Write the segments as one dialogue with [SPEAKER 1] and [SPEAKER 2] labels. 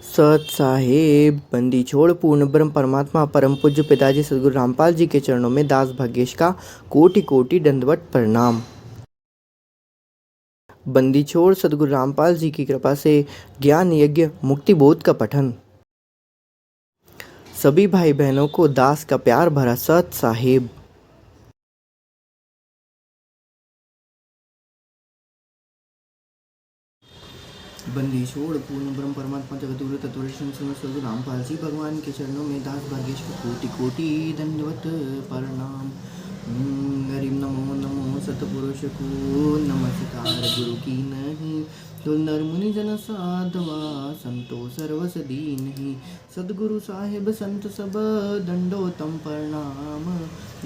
[SPEAKER 1] सत साहेब बंदी छोड़ पूर्ण ब्रह्म परमात्मा परम पूज्य पिताजी सदगुरु रामपाल जी के चरणों में दास भाग्येश का कोटि कोटि दंडवत प्रणाम। बंदी छोड़ सदगुरु रामपाल जी की कृपा से ज्ञान यज्ञ मुक्ति बोध का पठन। सभी भाई बहनों को दास का प्यार भरा सत साहेब। बंदी छोड़ पूर्ण ब्रह्म परमात्मा जगतगुरु तत्वदर्शी सदगुरु रामपाल जी भगवान के चरणों में दास भाग्येश का कोटि कोटि दंडवत प्रणाम। गरीब नमो नमो सतपुरुष को नमस्कार गुरु की नहीं तो नर मुनि जन साधवा संतो सर्वस दीन। सदगुरु साहिब संत सब दंडोतम प्रणाम।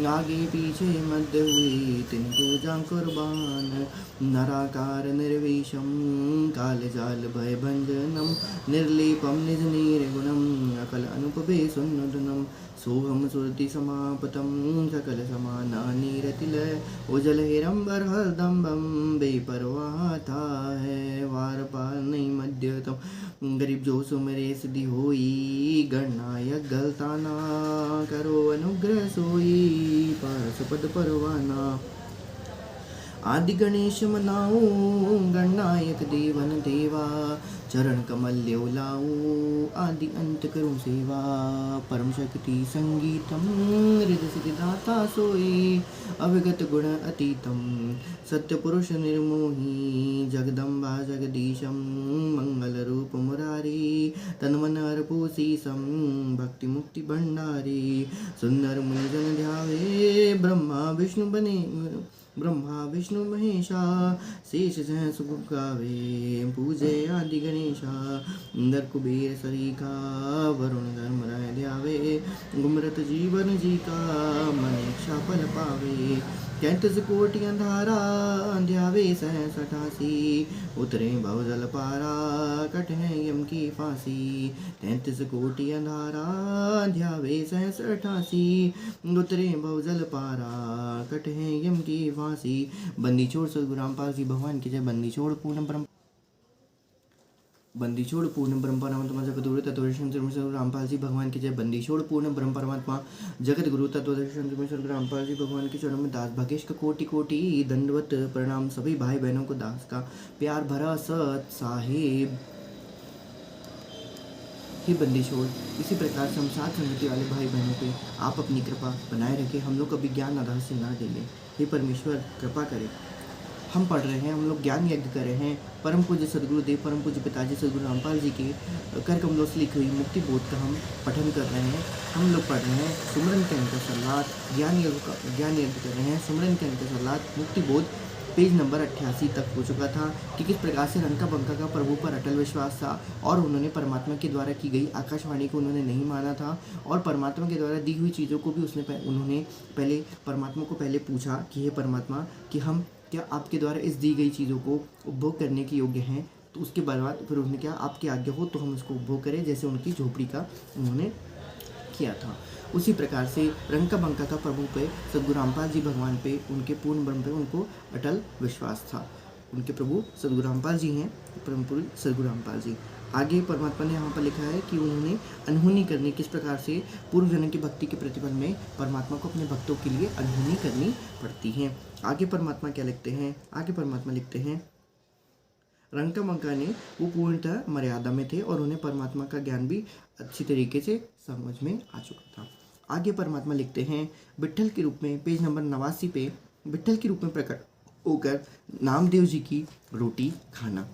[SPEAKER 1] आगे पीछे मध्य हुए तिनको जा कुर्बान। नराकार निर्विषम काल जाल भय भंजनम निर्लेपम निज निर्गुणम अकल अनुपवे सुन्नुदनम सोहम सुरति समापतम सकल समानानि रतिलय उजल हिरंबर हरदम्बम बेपरवाह था है वार पार नहीं मध्यतम। गरीब जो सुमरे सिद्धि होई गणनायक गलताना करो अनुग्रह सोई पारस पद परवाना। आदि गणेश मनाओ गणनायक देवन देवा चरण कमल ल्योलाओ आदि अंत करूं सेवा। परम शक्ति संगीतम हृदय सिद्धिदाता सोई अविगत गुण अतीतम सत्य पुरुष निर्मोही जगदम्बा जगदीशम मंगल रूप मुरारी तन्मन अर्पूसीसम भक्ति मुक्ति भंडारी। सुंदर मुनिजन ध्यावे ब्रह्मा विष्णु महेशा शेष सहस गावे पूजे आदि गणेशा। इंद्र कुबेर सरीखा वरुण धर्मराय ध्यावे गुमरत जीवन जी का मन इच्छा फल पावे। 33 कोटि अंधारा ध्यावे सहस 88 उतरे भवजल पारा कट है यम की फांसी। 33 कोटि अंधारा ध्यावे सहस 88 उतरे भवजल पारा कट है यम की फांसी। बंदी छोड़ सदगुरु रामपाल जी भगवान की जय। बंदी छोड़ पूर्ण ब्रह्म परमात्मा जगत गुरु तत्वदर्शी रामपाल जी भगवान की जय। बंदी छोड़ पूर्ण ब्रह्म परमात्मा जगत गुरु तत्वदर्शी रामपाल जी भगवान के चरणों में दास भाग्येश का कोटि कोटि दंडवत प्रणाम। सभी भाई बहनों को दास का प्यार भरा सत साहेब। ही बंदी छोड़ इसी प्रकार से हम साथ संगति वाले भाई बहनों पे आप अपनी कृपा बनाए रखें। हम लोग कभी ज्ञान अदा से ना डेले। हे परमेश्वर कृपा करें। हम पढ़ रहे हैं, हम लोग ज्ञान यज्ञ कर रहे हैं। परम पूज्य सदगुरुदेव परम पूज्य पिताजी सदगुरु रामपाल जी के कर कमलों से लिखी हुई मुक्ति बोध का हम पठन कर रहे हैं। हम लोग पढ़ रहे हैं सुमरन के अंक सलाद ज्ञान यज्ञ कर रहे हैं। सुमरन के अंक सलाद मुक्ति बोध पेज नंबर 88 तक हो चुका था कि किस प्रकार से रंका बंका का प्रभु पर अटल विश्वास था और उन्होंने परमात्मा के द्वारा की गई आकाशवाणी को उन्होंने नहीं माना था और परमात्मा के द्वारा दी हुई चीज़ों को भी उन्होंने पहले परमात्मा को पहले पूछा कि हे परमात्मा कि हम क्या आपके द्वारा इस दी गई चीज़ों को उपभोग करने के योग्य हैं। तो उसके बाद फिर उन्होंने क्या आपकी आज्ञा हो तो हम उसको उपभोग करें, जैसे उनकी झोपड़ी का उन्होंने किया था। उसी प्रकार से रंका बंका का प्रभु पे सदगुरु रामपाल जी भगवान पे उनके पूर्ण ब्रह्म पे उनको अटल विश्वास था। उनके प्रभु सदगुरु रामपाल जी हैं, परम पूज्य सदगुरु रामपाल जी। आगे परमात्मा ने यहाँ पर लिखा है कि उन्होंने अनहोनी करनी किस प्रकार से पूर्व जन्म की भक्ति के प्रतिफल में परमात्मा को अपने भक्तों के लिए अनहोनी करनी पड़ती है। आगे परमात्मा क्या लिखते हैं? आगे परमात्मा लिखते हैं रंका बंका ने वो पूर्णतः मर्यादा में थे और उन्हें परमात्मा का ज्ञान भी अच्छी तरीके से समझ में आ चुका था। आगे परमात्मा लिखते हैं विट्ठल के रूप में पेज नंबर 89 पे विट्ठल के रूप में प्रकट होकर नामदेव जी की रोटी खाना।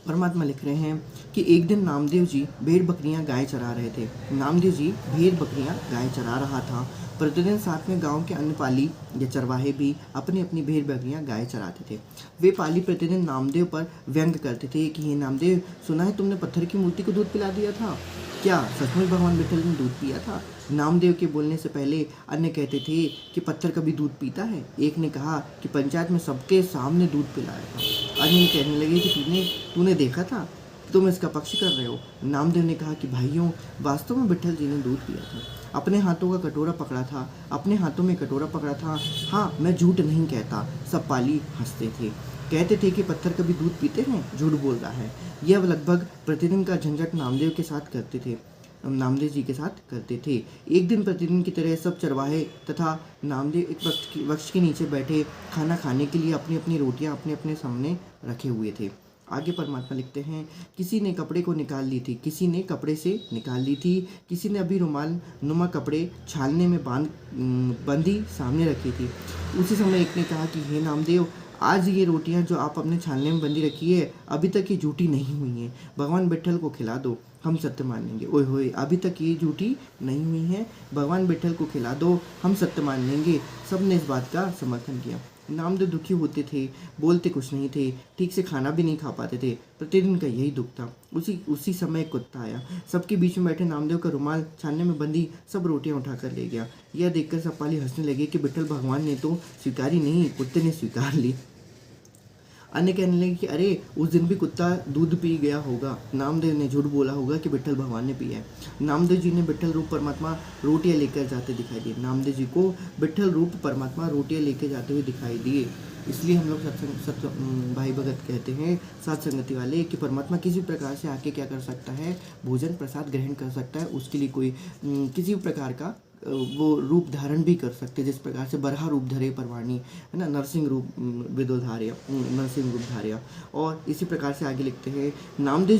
[SPEAKER 1] परमात्मा लिख रहे हैं कि एक दिन नामदेव जी भेड़ बकरियां गाय चरा रहे थे। नामदेव जी भेड़ बकरियां गाय चरा रहा था। प्रतिदिन साथ में गांव के अन्य पाली या चरवाहे भी अपनी अपनी भेड़ बकरियां गाय चराते थे। वे पाली प्रतिदिन नामदेव पर व्यंग करते थे कि हे नामदेव, सुना है तुमने पत्थर की मूर्ति को दूध पिला दिया था। क्या सचमुच भगवान विट्ठल ने दूध पिया था? नामदेव के बोलने से पहले अन्य कहते थे कि पत्थर कभी दूध पीता है। एक ने कहा कि पंचायत में सबके सामने दूध पिलाया था। अन्य कहने लगे कि तूने देखा था, तुम इसका पक्ष कर रहे हो। नामदेव ने कहा कि भाइयों, वास्तव में विट्ठल जी ने दूध पिया था। अपने हाथों का कटोरा पकड़ा था, अपने हाथों में कटोरा पकड़ा था। हाँ, मैं झूठ नहीं कहता। सब पाली हंसते थे। कहते थे कि पत्थर कभी दूध पीते हैं, झूठ बोल रहा है। यह लगभग प्रतिदिन का झंझट नामदेव के साथ करते थे, नामदेव जी के साथ करते थे। एक दिन प्रतिदिन की तरह सब चरवाहे तथा नामदेव एक वृक्ष के नीचे बैठे खाना खाने के लिए अपनी अपनी रोटियां अपने अपने सामने रखे हुए थे। आगे परमात्मा लिखते हैं, किसी ने कपड़े को निकाल ली थी, किसी ने कपड़े से निकाल ली थी, किसी ने अभी रुमाल नुमा कपड़े छालने में बंदी सामने रखी थी। उसी समय एक ने कहा कि हे नामदेव, आज ये रोटियां जो आप अपने छालने में बंदी रखी है अभी तक ये झूठी नहीं हुई हैं, भगवान विट्ठल को खिला दो, हम सत्य मान लेंगे। ओए होए, अभी तक ये झूठी नहीं हुई है, भगवान विट्ठल को खिला दो, हम सत्य मान लेंगे। सब ने इस बात का समर्थन किया। नामदेव दुखी होते थे, बोलते कुछ नहीं थे, ठीक से खाना भी नहीं खा पाते थे, प्रतिदिन का यही दुख था। उसी समय एक कुत्ता आया, सबके बीच में बैठे नामदेव का रुमाल छानने में बंदी सब रोटियां उठाकर ले गया। यह देखकर सब पाली हंसने लगे कि विट्ठल भगवान ने तो स्वीकारी नहीं, कुत्ते ने स्वीकार ली। अन्य कहने लगे कि अरे उस दिन भी कुत्ता दूध पी गया होगा, नामदेव ने झूठ बोला होगा कि विट्ठल भगवान ने पिया है। नामदेव जी ने विट्ठल रूप परमात्मा रोटियां लेकर जाते दिखाई दिए। नामदेव जी को विट्ठल रूप परमात्मा रोटियां लेकर जाते हुए दिखाई दिए। इसलिए हम लोग भाई भगत कहते हैं, साथ संगति वाले, कि परमात्मा किसी प्रकार से आके क्या कर सकता है, भोजन प्रसाद ग्रहण कर सकता है। उसके लिए कोई किसी प्रकार का वो रूप धारण भी कर सकते, जिस प्रकार से बरहा रूप धरे परवाणी, है ना, नरसिंह रूप विदोधार्य, नरसिंह रूप धार्य। और इसी प्रकार से आगे लिखते हैं, नामदेव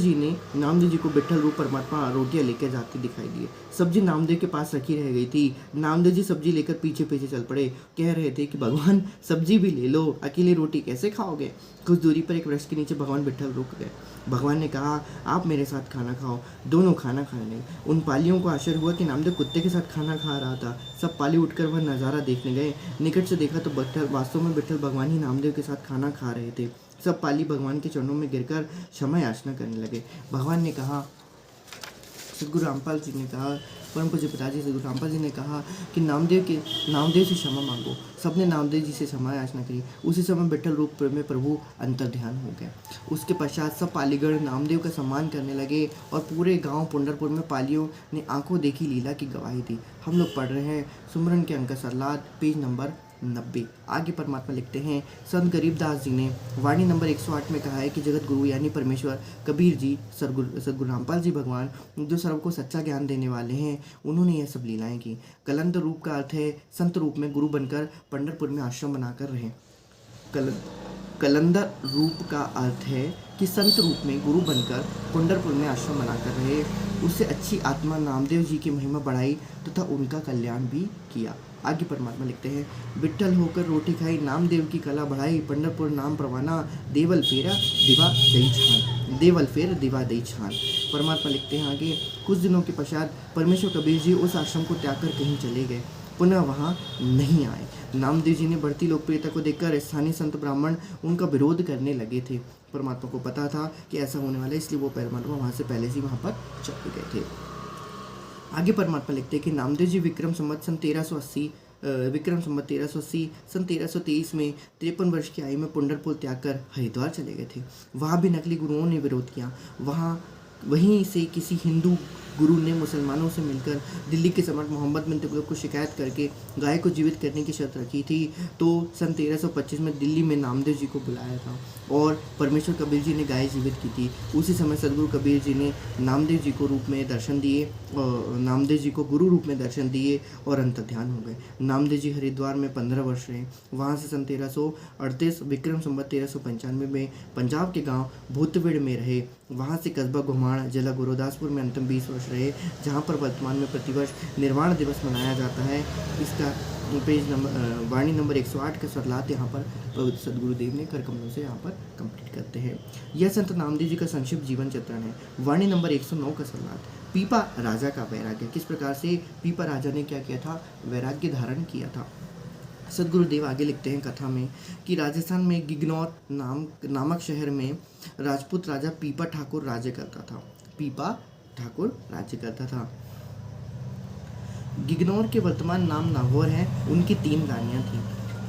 [SPEAKER 1] जी को विट्ठल रूप परमात्मा रोटियां लेकर जाते दिखाई दिए। सब्जी नामदेव के पास रखी रह गई थी। नामदेव जी सब्जी लेकर पीछे पीछे चल पड़े, कह रहे थे कि भगवान सब्जी भी ले लो, अकेले रोटी कैसे खाओगे। कुछ दूरी पर एक वृक्ष के नीचे भगवान विट्ठल रुक गए। भगवान ने कहा, आप मेरे साथ खाना खाओ। दोनों खाना खाने लगे। उन पालियों को आश्चर्य हुआ कि नामदेव कुत्ते के साथ खाना खा रहा था। सब पाली उठकर वह नज़ारा देखने गए। निकट से देखा तो वास्तव में विट्ठल भगवान ही नामदेव के साथ खाना खा रहे थे। सब पाली भगवान के चरणों में गिरकर क्षमा याचना करने लगे। भगवान ने कहा, सदगुरु रामपाल जी ने कहा, परम पूज्य पिताजी सदगुरु रामपाल जी ने कहा कि नामदेव से क्षमा मांगो। सबने नामदेव जी से क्षमा याचना करी। उसी समय विट्ठल रूप में प्रभु अंतर ध्यान हो गए। उसके पश्चात सब पालीगढ़ नामदेव का सम्मान करने लगे और पूरे गांव पुंडरपुर में पालियों ने आंखों देखी लीला की गवाही दी। हम लोग पढ़ रहे हैं सुमरन के अंक सरलाद, पेज नंबर 90। आगे परमात्मा लिखते हैं, संत गरीबदास जी ने वाणी नंबर 108 में कहा है कि जगत गुरु यानी परमेश्वर कबीर जी, सदगुरु रामपाल जी भगवान, जो सर्व को सच्चा ज्ञान देने वाले हैं, उन्होंने यह सब लीलाएं की। कलंद रूप का अर्थ है संत रूप में गुरु बनकर पंढरपुर में आश्रम बनाकर रहे। कलंदर रूप का अर्थ है कि संत रूप में गुरु बनकर पंढरपुर में आश्रम बनाकर रहे। उससे अच्छी आत्मा नामदेव जी की महिमा बढ़ाई तथा उनका कल्याण भी किया। आगे परमात्मा लिखते हैं, विट्ठल होकर रोटी खाई, नामदेव की कला बढ़ाई, पंढरपुर नाम परवाना, देवल फेरा दिवा दई छान, देवल फेर दिवा दई छान। परमात्मा लिखते हैं आगे, कुछ दिनों के पश्चात परमेश्वर कबीर जी उस आश्रम को त्याग कर कहीं चले गए, पुनः वहाँ नहीं आए। नामदेव जी ने बढ़ती लोकप्रियता को देखकर स्थानीय संत ब्राह्मण उनका विरोध करने लगे थे। परमात्मा को पता था कि ऐसा होने वाला है, इसलिए वो परमात्मा वहाँ से पहले से वहाँ पर चले गए थे। आगे परमात्मा लिखते हैं कि नामदेव जी विक्रम संवत सन 1380 सन 1323 में 53 वर्ष की आयु में पंढरपुर त्याग कर हरिद्वार चले गए थे। वहाँ भी नकली गुरुओं ने विरोध किया। वहीं से किसी हिंदू गुरु ने मुसलमानों से मिलकर दिल्ली के सम्राट मोहम्मद बिन तुगलक को शिकायत करके गाय को जीवित करने की शर्त रखी थी। तो सन 1325 में दिल्ली में नामदेव जी को बुलाया था और परमेश्वर कबीर जी ने गाय जीवित की थी। उसी समय सदगुरु कबीर जी ने नामदेव जी को रूप में दर्शन दिए और नामदेव जी को गुरु रूप में दर्शन दिए और अंतर्ध्यान हो गए। नामदेव जी हरिद्वार में 15 वर्ष रहे। वहाँ से सन 1338 विक्रम संवत 1395 में पंजाब के गाँव भूतविड़ में रहे। वहाँ से कस्बा घुमाण जिला गुरुदासपुर में अंतिम 20 वर्ष रहे, जहाँ पर वर्तमान में प्रतिवर्ष निर्वाण दिवस मनाया जाता है। इसका पेज नंबर वाणी नंबर 108 का सरलात यहाँ पर पवित्र सदगुरुदेव ने कर कमलों से यहाँ पर कंप्लीट करते हैं। यह संत नामदेव जी का संक्षिप्त जीवन चित्रण है। वाणी नंबर 109 का सरलात, पीपा राजा का वैराग्य। किस प्रकार से पीपा राजा ने क्या किया था, वैराग्य धारण किया था। सदगुरुदेव आगे लिखते हैं कथा में कि राजस्थान में गिगनौर नामक शहर में राजपूत राजा पीपा ठाकुर राज्य करता था। पीपा ठाकुर राज्य करता था। गिगनौर के वर्तमान नाम नागौर है। उनकी 3 रानियां थीं।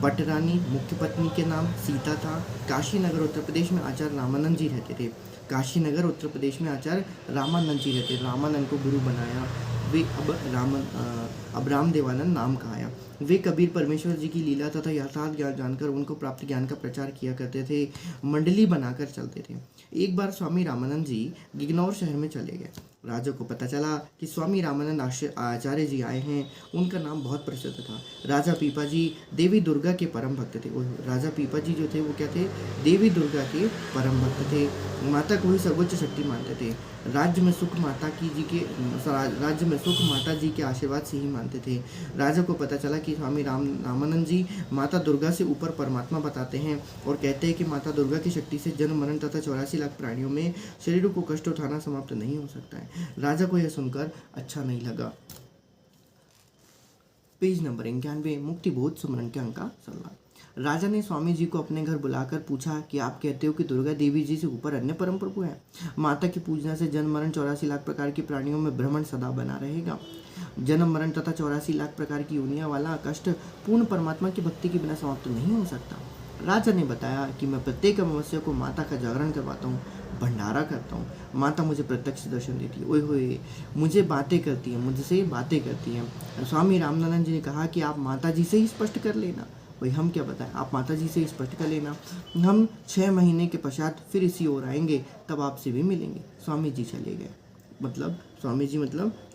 [SPEAKER 1] पटरानी मुख्य पत्नी के नाम सीता था। काशी नगर उत्तर प्रदेश में आचार्य रामानंद जी रहते थे। काशी नगर उत्तर प्रदेश में आचार्य रामानंद जी रहते। रामानंद को गुरु बनाया। वे अब रामदेवानंद नाम कहाया। वे कबीर परमेश्वर जी की लीला तथा यथार्थ ज्ञान जानकर उनको प्राप्त ज्ञान का प्रचार किया करते थे, मंडली बनाकर चलते थे। एक बार स्वामी रामानंद जी गिगनौर शहर में चले गए। राजा को पता चला कि स्वामी रामानंद आचार्य जी आए हैं। उनका नाम बहुत प्रसिद्ध था। राजा पीपा जी देवी दुर्गा के परम भक्त थे। राजा पीपा जी जो थे वो क्या थे? देवी दुर्गा के परम भक्त थे। माता को ही सर्वोच्च शक्ति मानते थे। राज्य में सुख माता जी के आशीर्वाद से ही मानते थे। राजा को पता चला कि स्वामी रामानंद जी माता दुर्गा से ऊपर परमात्मा बताते हैं और कहते हैं कि माता दुर्गा की शक्ति से जन्म मरण तथा 84 लाख प्राणियों में शरीरों को कष्ट उठाना समाप्त नहीं हो सकता है। राजा को यह सुनकर अच्छा नहीं लगा। पेज नंबर 91, मुक्ति बोध सुमरन के अंक का सल्ला। राजा ने स्वामी जी को अपने घर बुलाकर पूछा कि आप कहते हो कि दुर्गा देवी जी से ऊपर अन्य परम प्रभु है। माता की पूजना से जन्म मरण 84 लाख प्रकार की प्राणियों में भ्रमण सदा बना रहेगा। जन्म मरण तथा 84 लाख प्रकार की योनियां वाला कष्ट पूर्ण परमात्मा की भक्ति के बिना समाप्त नहीं हो सकता। राजा ने बताया कि मैं प्रत्येक अमावस्या को माता का जागरण करवाता हूँ, भंडारा करता हूँ। माता मुझे प्रत्यक्ष दर्शन देती है। ओए होए, मुझसे बातें करती हैं। स्वामी रामानंद जी ने कहा कि आप माता जी से ही स्पष्ट कर लेना। भाई हम क्या बताएं, आप माता जी से ही स्पष्ट कर लेना। हम 6 महीने के पश्चात फिर इसी ओर आएंगे, तब आपसे भी मिलेंगे। स्वामी जी चले गए। स्वामी जी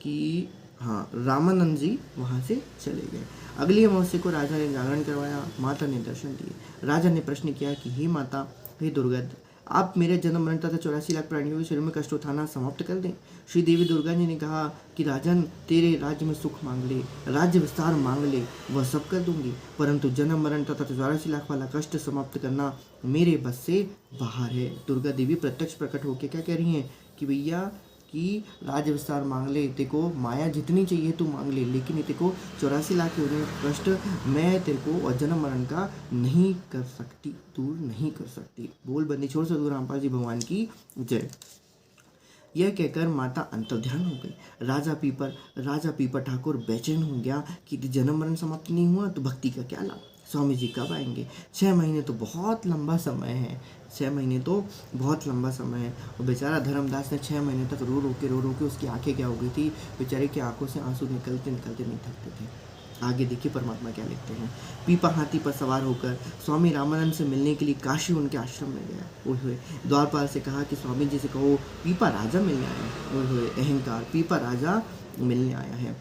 [SPEAKER 1] कि हाँ, रामानंद जी वहाँ से चले गए। अगली अमावस्या को राजा ने जागरण करवाया। माता ने दर्शन दिए। राजा ने प्रश्न किया कि हे माता, हे दुर्गा, आप मेरे जन्म मरण तथा 84 लाख प्राणियों के शरीर में कष्ट उठाना समाप्त कर दें। श्री देवी दुर्गा जी ने कहा कि राजन, तेरे राज्य में सुख मांग ले, राज्य विस्तार मांग ले, वह सब कर दूंगी, परंतु जन्म मरण तथा 84 लाख वाला कष्ट समाप्त करना मेरे बस से बाहर है। दुर्गा देवी प्रत्यक्ष प्रकट होकर क्या कह रही हैं कि भैया कि राज्य विस्तार मांग ले, तेको माया जितनी चाहिए तू मांग ले, लेकिन तेको 84 लाख के कष्ट मैं तेरे को और जन्म मरण का नहीं कर सकती, दूर नहीं कर सकती। बोल बंदी छोड़ सदगुरु रामपाल जी भगवान की जय। यह कहकर माता अंतर्ध्यान हो गई। राजा पीपर ठाकुर बेचैन हो गया कि जन्म मरण समाप्त नहीं हुआ तो भक्ति का क्या लाभ। स्वामी जी कब आएंगे? 6 महीने तो बहुत लंबा समय है। 6 महीने तो बहुत लंबा समय है। और बेचारा धर्मदास ने 6 महीने तक रो रो के उसकी आंखें क्या हो गई थी, बेचारे की आंखों से आंसू निकलते नहीं थकते थे। आगे देखिए परमात्मा क्या लिखते हैं। पीपा हाथी पर सवार होकर स्वामी रामानंद से मिलने के लिए काशी उनके आश्रम में गया। ओए होए, द्वारपाल से कहा कि स्वामी जी से कहो पीपा राजा मिलने आया है। ओए होए, अहंकार, पीपा राजा मिलने आया है।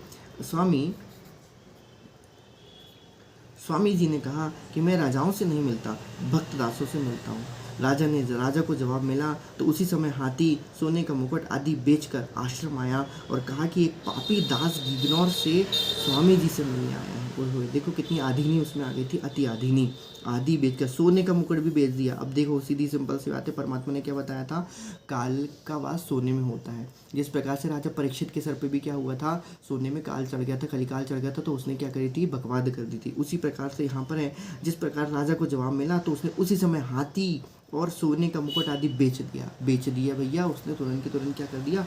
[SPEAKER 1] स्वामी जी ने कहा कि मैं राजाओं से नहीं मिलता, भक्त दासों से मिलता हूँ। राजा को जवाब मिला तो उसी समय हाथी, सोने का मुकुट आदि बेचकर आश्रम आया और कहा कि एक पापी दास गिगनौर से स्वामी जी से मिलने आया है। ओए देखो कितनी आधीनी उसमें आ गई थी, अति आधीनी। आदि बेचकर सोने का मुकुट भी बेच दिया। अब देखो सीधी सिंपल सी बात है, परमात्मा ने क्या बताया था, काल का वास सोने में होता है। जिस प्रकार से राजा परीक्षित के सर पे भी क्या हुआ था, सोने में काल चढ़ गया था, कलिकाल चढ़ गया था, तो उसने क्या करी थी, बकवाद कर दी थी। उसी प्रकार से यहाँ पर है, जिस प्रकार राजा को जवाब मिला तो उसने उसी समय हाथी और सोने का मुकुट आदि बेच दिया भैया। उसने तुरंत क्या कर दिया,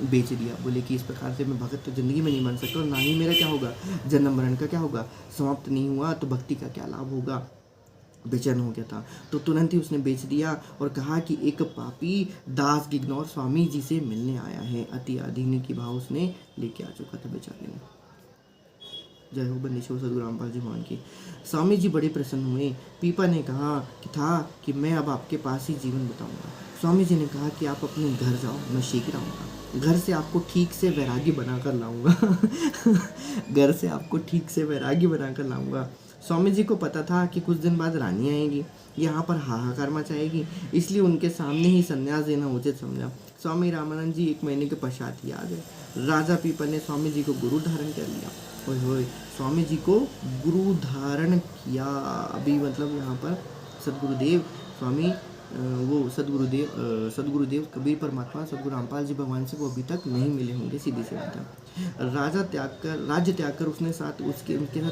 [SPEAKER 1] बेच दिया। बोले कि इस प्रकार से मैं भगत तो ज़िंदगी में नहीं बन सकता और ना ही मेरा क्या होगा, जन्म मरण का क्या होगा, समाप्त नहीं हुआ तो भक्ति का क्या लाभ होगा। बेचैन हो गया था तो तुरंत ही उसने बेच दिया और कहा कि एक पापी दास गिगनौर स्वामी जी से मिलने आया है। अति आधीनी की भाव उसने लेके आ चुका था बेचारे ने। जय हो बंदेश्वर सदगुरु रामपाल जी भगवान की। स्वामी जी बड़े प्रसन्न हुए। पीपा ने कहा कि मैं अब आपके पास ही जीवन बताऊंगा। स्वामी जी ने कहा कि आप अपने घर जाओ, मैं शीघ्र आऊँगा। घर से आपको ठीक से वैरागी बनाकर लाऊंगा। स्वामी जी को पता था कि कुछ दिन बाद रानी आएगी, यहाँ पर हाहाकार मचाएगी, इसलिए उनके सामने ही संन्यास देना उचित समझा। स्वामी रामानंद जी 1 महीने के पश्चात ही आ गए। राजा पीपा ने स्वामी जी को गुरु धारण कर लिया। ओए स्वामी जी को गुरु धारण किया। अभी यहाँ पर सदगुरुदेव स्वामी सदगुरुदेव कबीर परमात्मा सदगुरु रामपाल जी भगवान से वो अभी तक नहीं मिले होंगे, सीधी सी बात है। राज्य त्याग कर उसके साथ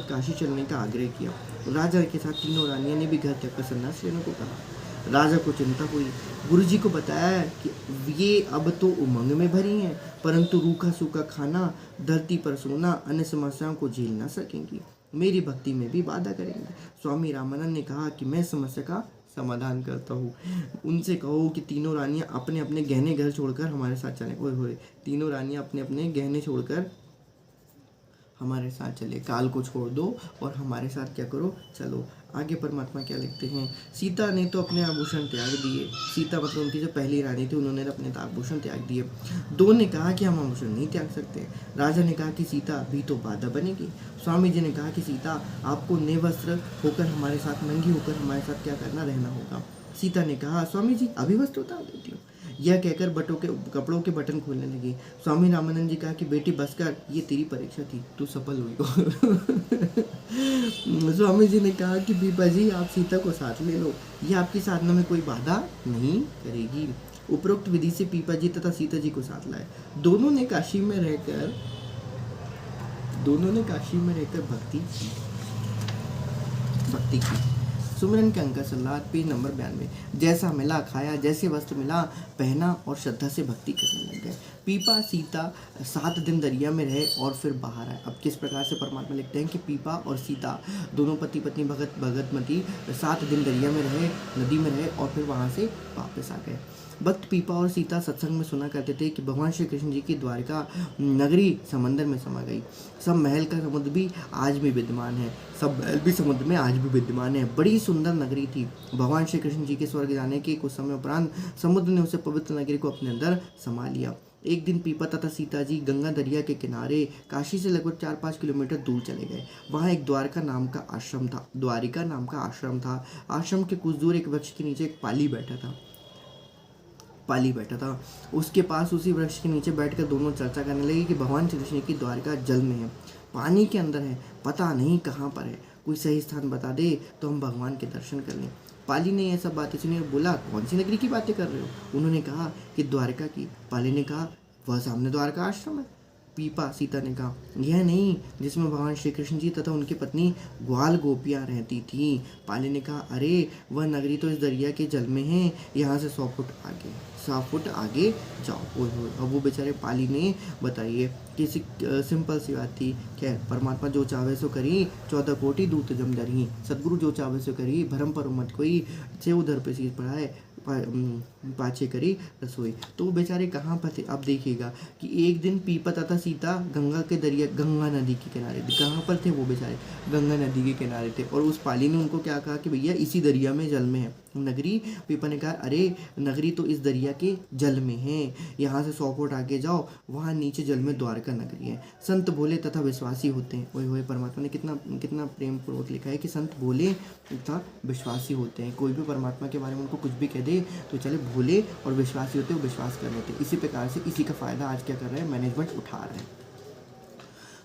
[SPEAKER 1] काशी चलने का आग्रह किया। राजा के साथ 3 रानियों ने भी घर त्याग कर सन्यास लेने को कहा। राजा को चिंता हुई। गुरुजी को बताया कि ये अब तो उमंग में भरी हैं, परंतु रूखा सूखा खाना, धरती पर सोना, अन्य समस्याओं को झेल ना सकेंगी, मेरी भक्ति में भी बाधा करेंगे। स्वामी रामानंद ने कहा कि मैं समस्या का समाधान करता हूँ। उनसे कहो कि 3 रानियाँ अपने अपने गहने घर छोड़कर हमारे साथ चलें। ओए होए, 3 रानियाँ अपने अपने गहने छोड़कर हमारे साथ चले, काल को छोड़ दो और हमारे साथ क्या करो, चलो। आगे परमात्मा क्या लिखते हैं, सीता ने तो अपने आभूषण त्याग दिए। सीता मतलब उनकी जो पहली रानी थी, उन्होंने अपने आभूषण त्याग दिए। दो ने कहा कि हम आभूषण नहीं त्याग सकते। राजा ने कहा कि सीता भी तो बाधा बनेगी। स्वामी जी ने कहा कि सीता आपको निर्वस्त्र होकर हमारे साथ, नंगी होकर हमारे साथ क्या करना, रहना होगा। सीता ने कहा स्वामी जी अभी वस्त्र उतार देती हूँ। यह कहकर बटों के कपड़ों के बटन खोलने लगी। स्वामी रामानंद जी कहा कि बेटी बस कर, ये तेरी परीक्षा थी, तू सफल हुई हो। स्वामी जी ने कहा कि पीपा जी आप सीता को साथ ले लो, ये आपकी साधना में कोई बाधा नहीं करेगी। उपरोक्त विधि से पीपा जी तथा सीता जी को साथ लाए। दोनों ने काशी में रहकर भक्ति की। सुमिरन के अंक सलाह पेज नंबर 92। जैसा मिला खाया, जैसे वस्त्र मिला पहना और श्रद्धा से भक्ति करने लग गए। पीपा सीता 7 दिन दरिया में रहे और फिर बाहर आए। अब किस प्रकार से परमात्मा लिखते हैं कि पीपा और सीता दोनों पति पत्नी भगतमती 7 दिन दरिया में रहे, नदी में रहे और फिर वहाँ से वापस आ गए। भक्त पीपा और सीता सत्संग में सुना करते थे कि भगवान श्री कृष्ण जी की द्वारिका नगरी समंदर में समा गई। सब महल का समुद्र भी आज भी विद्यमान है, सब महल भी समुद्र में आज भी विद्यमान है। बड़ी सुंदर नगरी थी। भगवान श्री कृष्ण जी के स्वर्ग जाने के कुछ समय उपरांत समुद्र ने उसे पवित्र नगरी को अपने अंदर समा लिया। एक दिन पीपा तथा सीता जी गंगा दरिया के किनारे काशी से लगभग 4-5 किलोमीटर दूर चले गए। वहाँ एक द्वारिका नाम का आश्रम था। आश्रम के कुछ दूर एक वृक्ष के नीचे एक पाली बैठा था। उसके पास उसी वृक्ष के नीचे बैठकर दोनों चर्चा करने लगे कि भगवान श्री कृष्ण की द्वारिका जल में है, पानी के अंदर है, पता नहीं कहाँ पर है, कोई सही स्थान बता दे तो हम भगवान के दर्शन कर लें। पाली ने यह सब बातें सुनी और बोला कौन सी नगरी की बातें कर रहे हो। उन्होंने कहा कि द्वारका की। पाली ने कहा वह सामने द्वारका आश्रम है। पीपा सीता ने कहा यह नहीं जिसमें भगवान श्री कृष्ण जी तथा उनकी पत्नी ग्वाल गोपियाँ रहती थी। पाली ने कहा अरे वह नगरी तो इस दरिया के जल में है, यहाँ से 100 फुट आगे जाओ। अब वो बेचारे पाली ने बताइए कि सिंपल सी बात थी। खैर परमात्मा जो चाहे सो करी, 14 कोटि दूत जम डरही। सदगुरु जो चाहे सो करी, भरम पर मत कोई, से उधर पे सीध पढ़ाए पाछे करी रसोई। तो वो बेचारे कहाँ पर थे। अब देखिएगा कि एक दिन पीपा तथा सीता गंगा नदी के किनारे थे। कहाँ पर थे वो बेचारे, गंगा नदी के किनारे थे। और उस पाली ने उनको क्या कहा कि भैया इसी दरिया में जल में है नगरी। पीपा ने कहा अरे नगरी तो इस दरिया के जल में है, यहाँ से 100 फुट आगे जाओ, वहाँ नीचे जल में द्वारका नगरी है। संत भोले तथा विश्वासी होते हैं। ओए परमात्मा ने कितना प्रेम पूर्वक लिखा है कि संत भोले तथा विश्वासी होते हैं। कोई भी परमात्मा के बारे में उनको कुछ भी कह दे तो चले भोले और विश्वासी होते हैं, वो विश्वास कर लेते हैं। इसी प्रकार से इसी का फ़ायदा आज क्या कर रहे हैं, मैनेजमेंट उठा रहे हैं।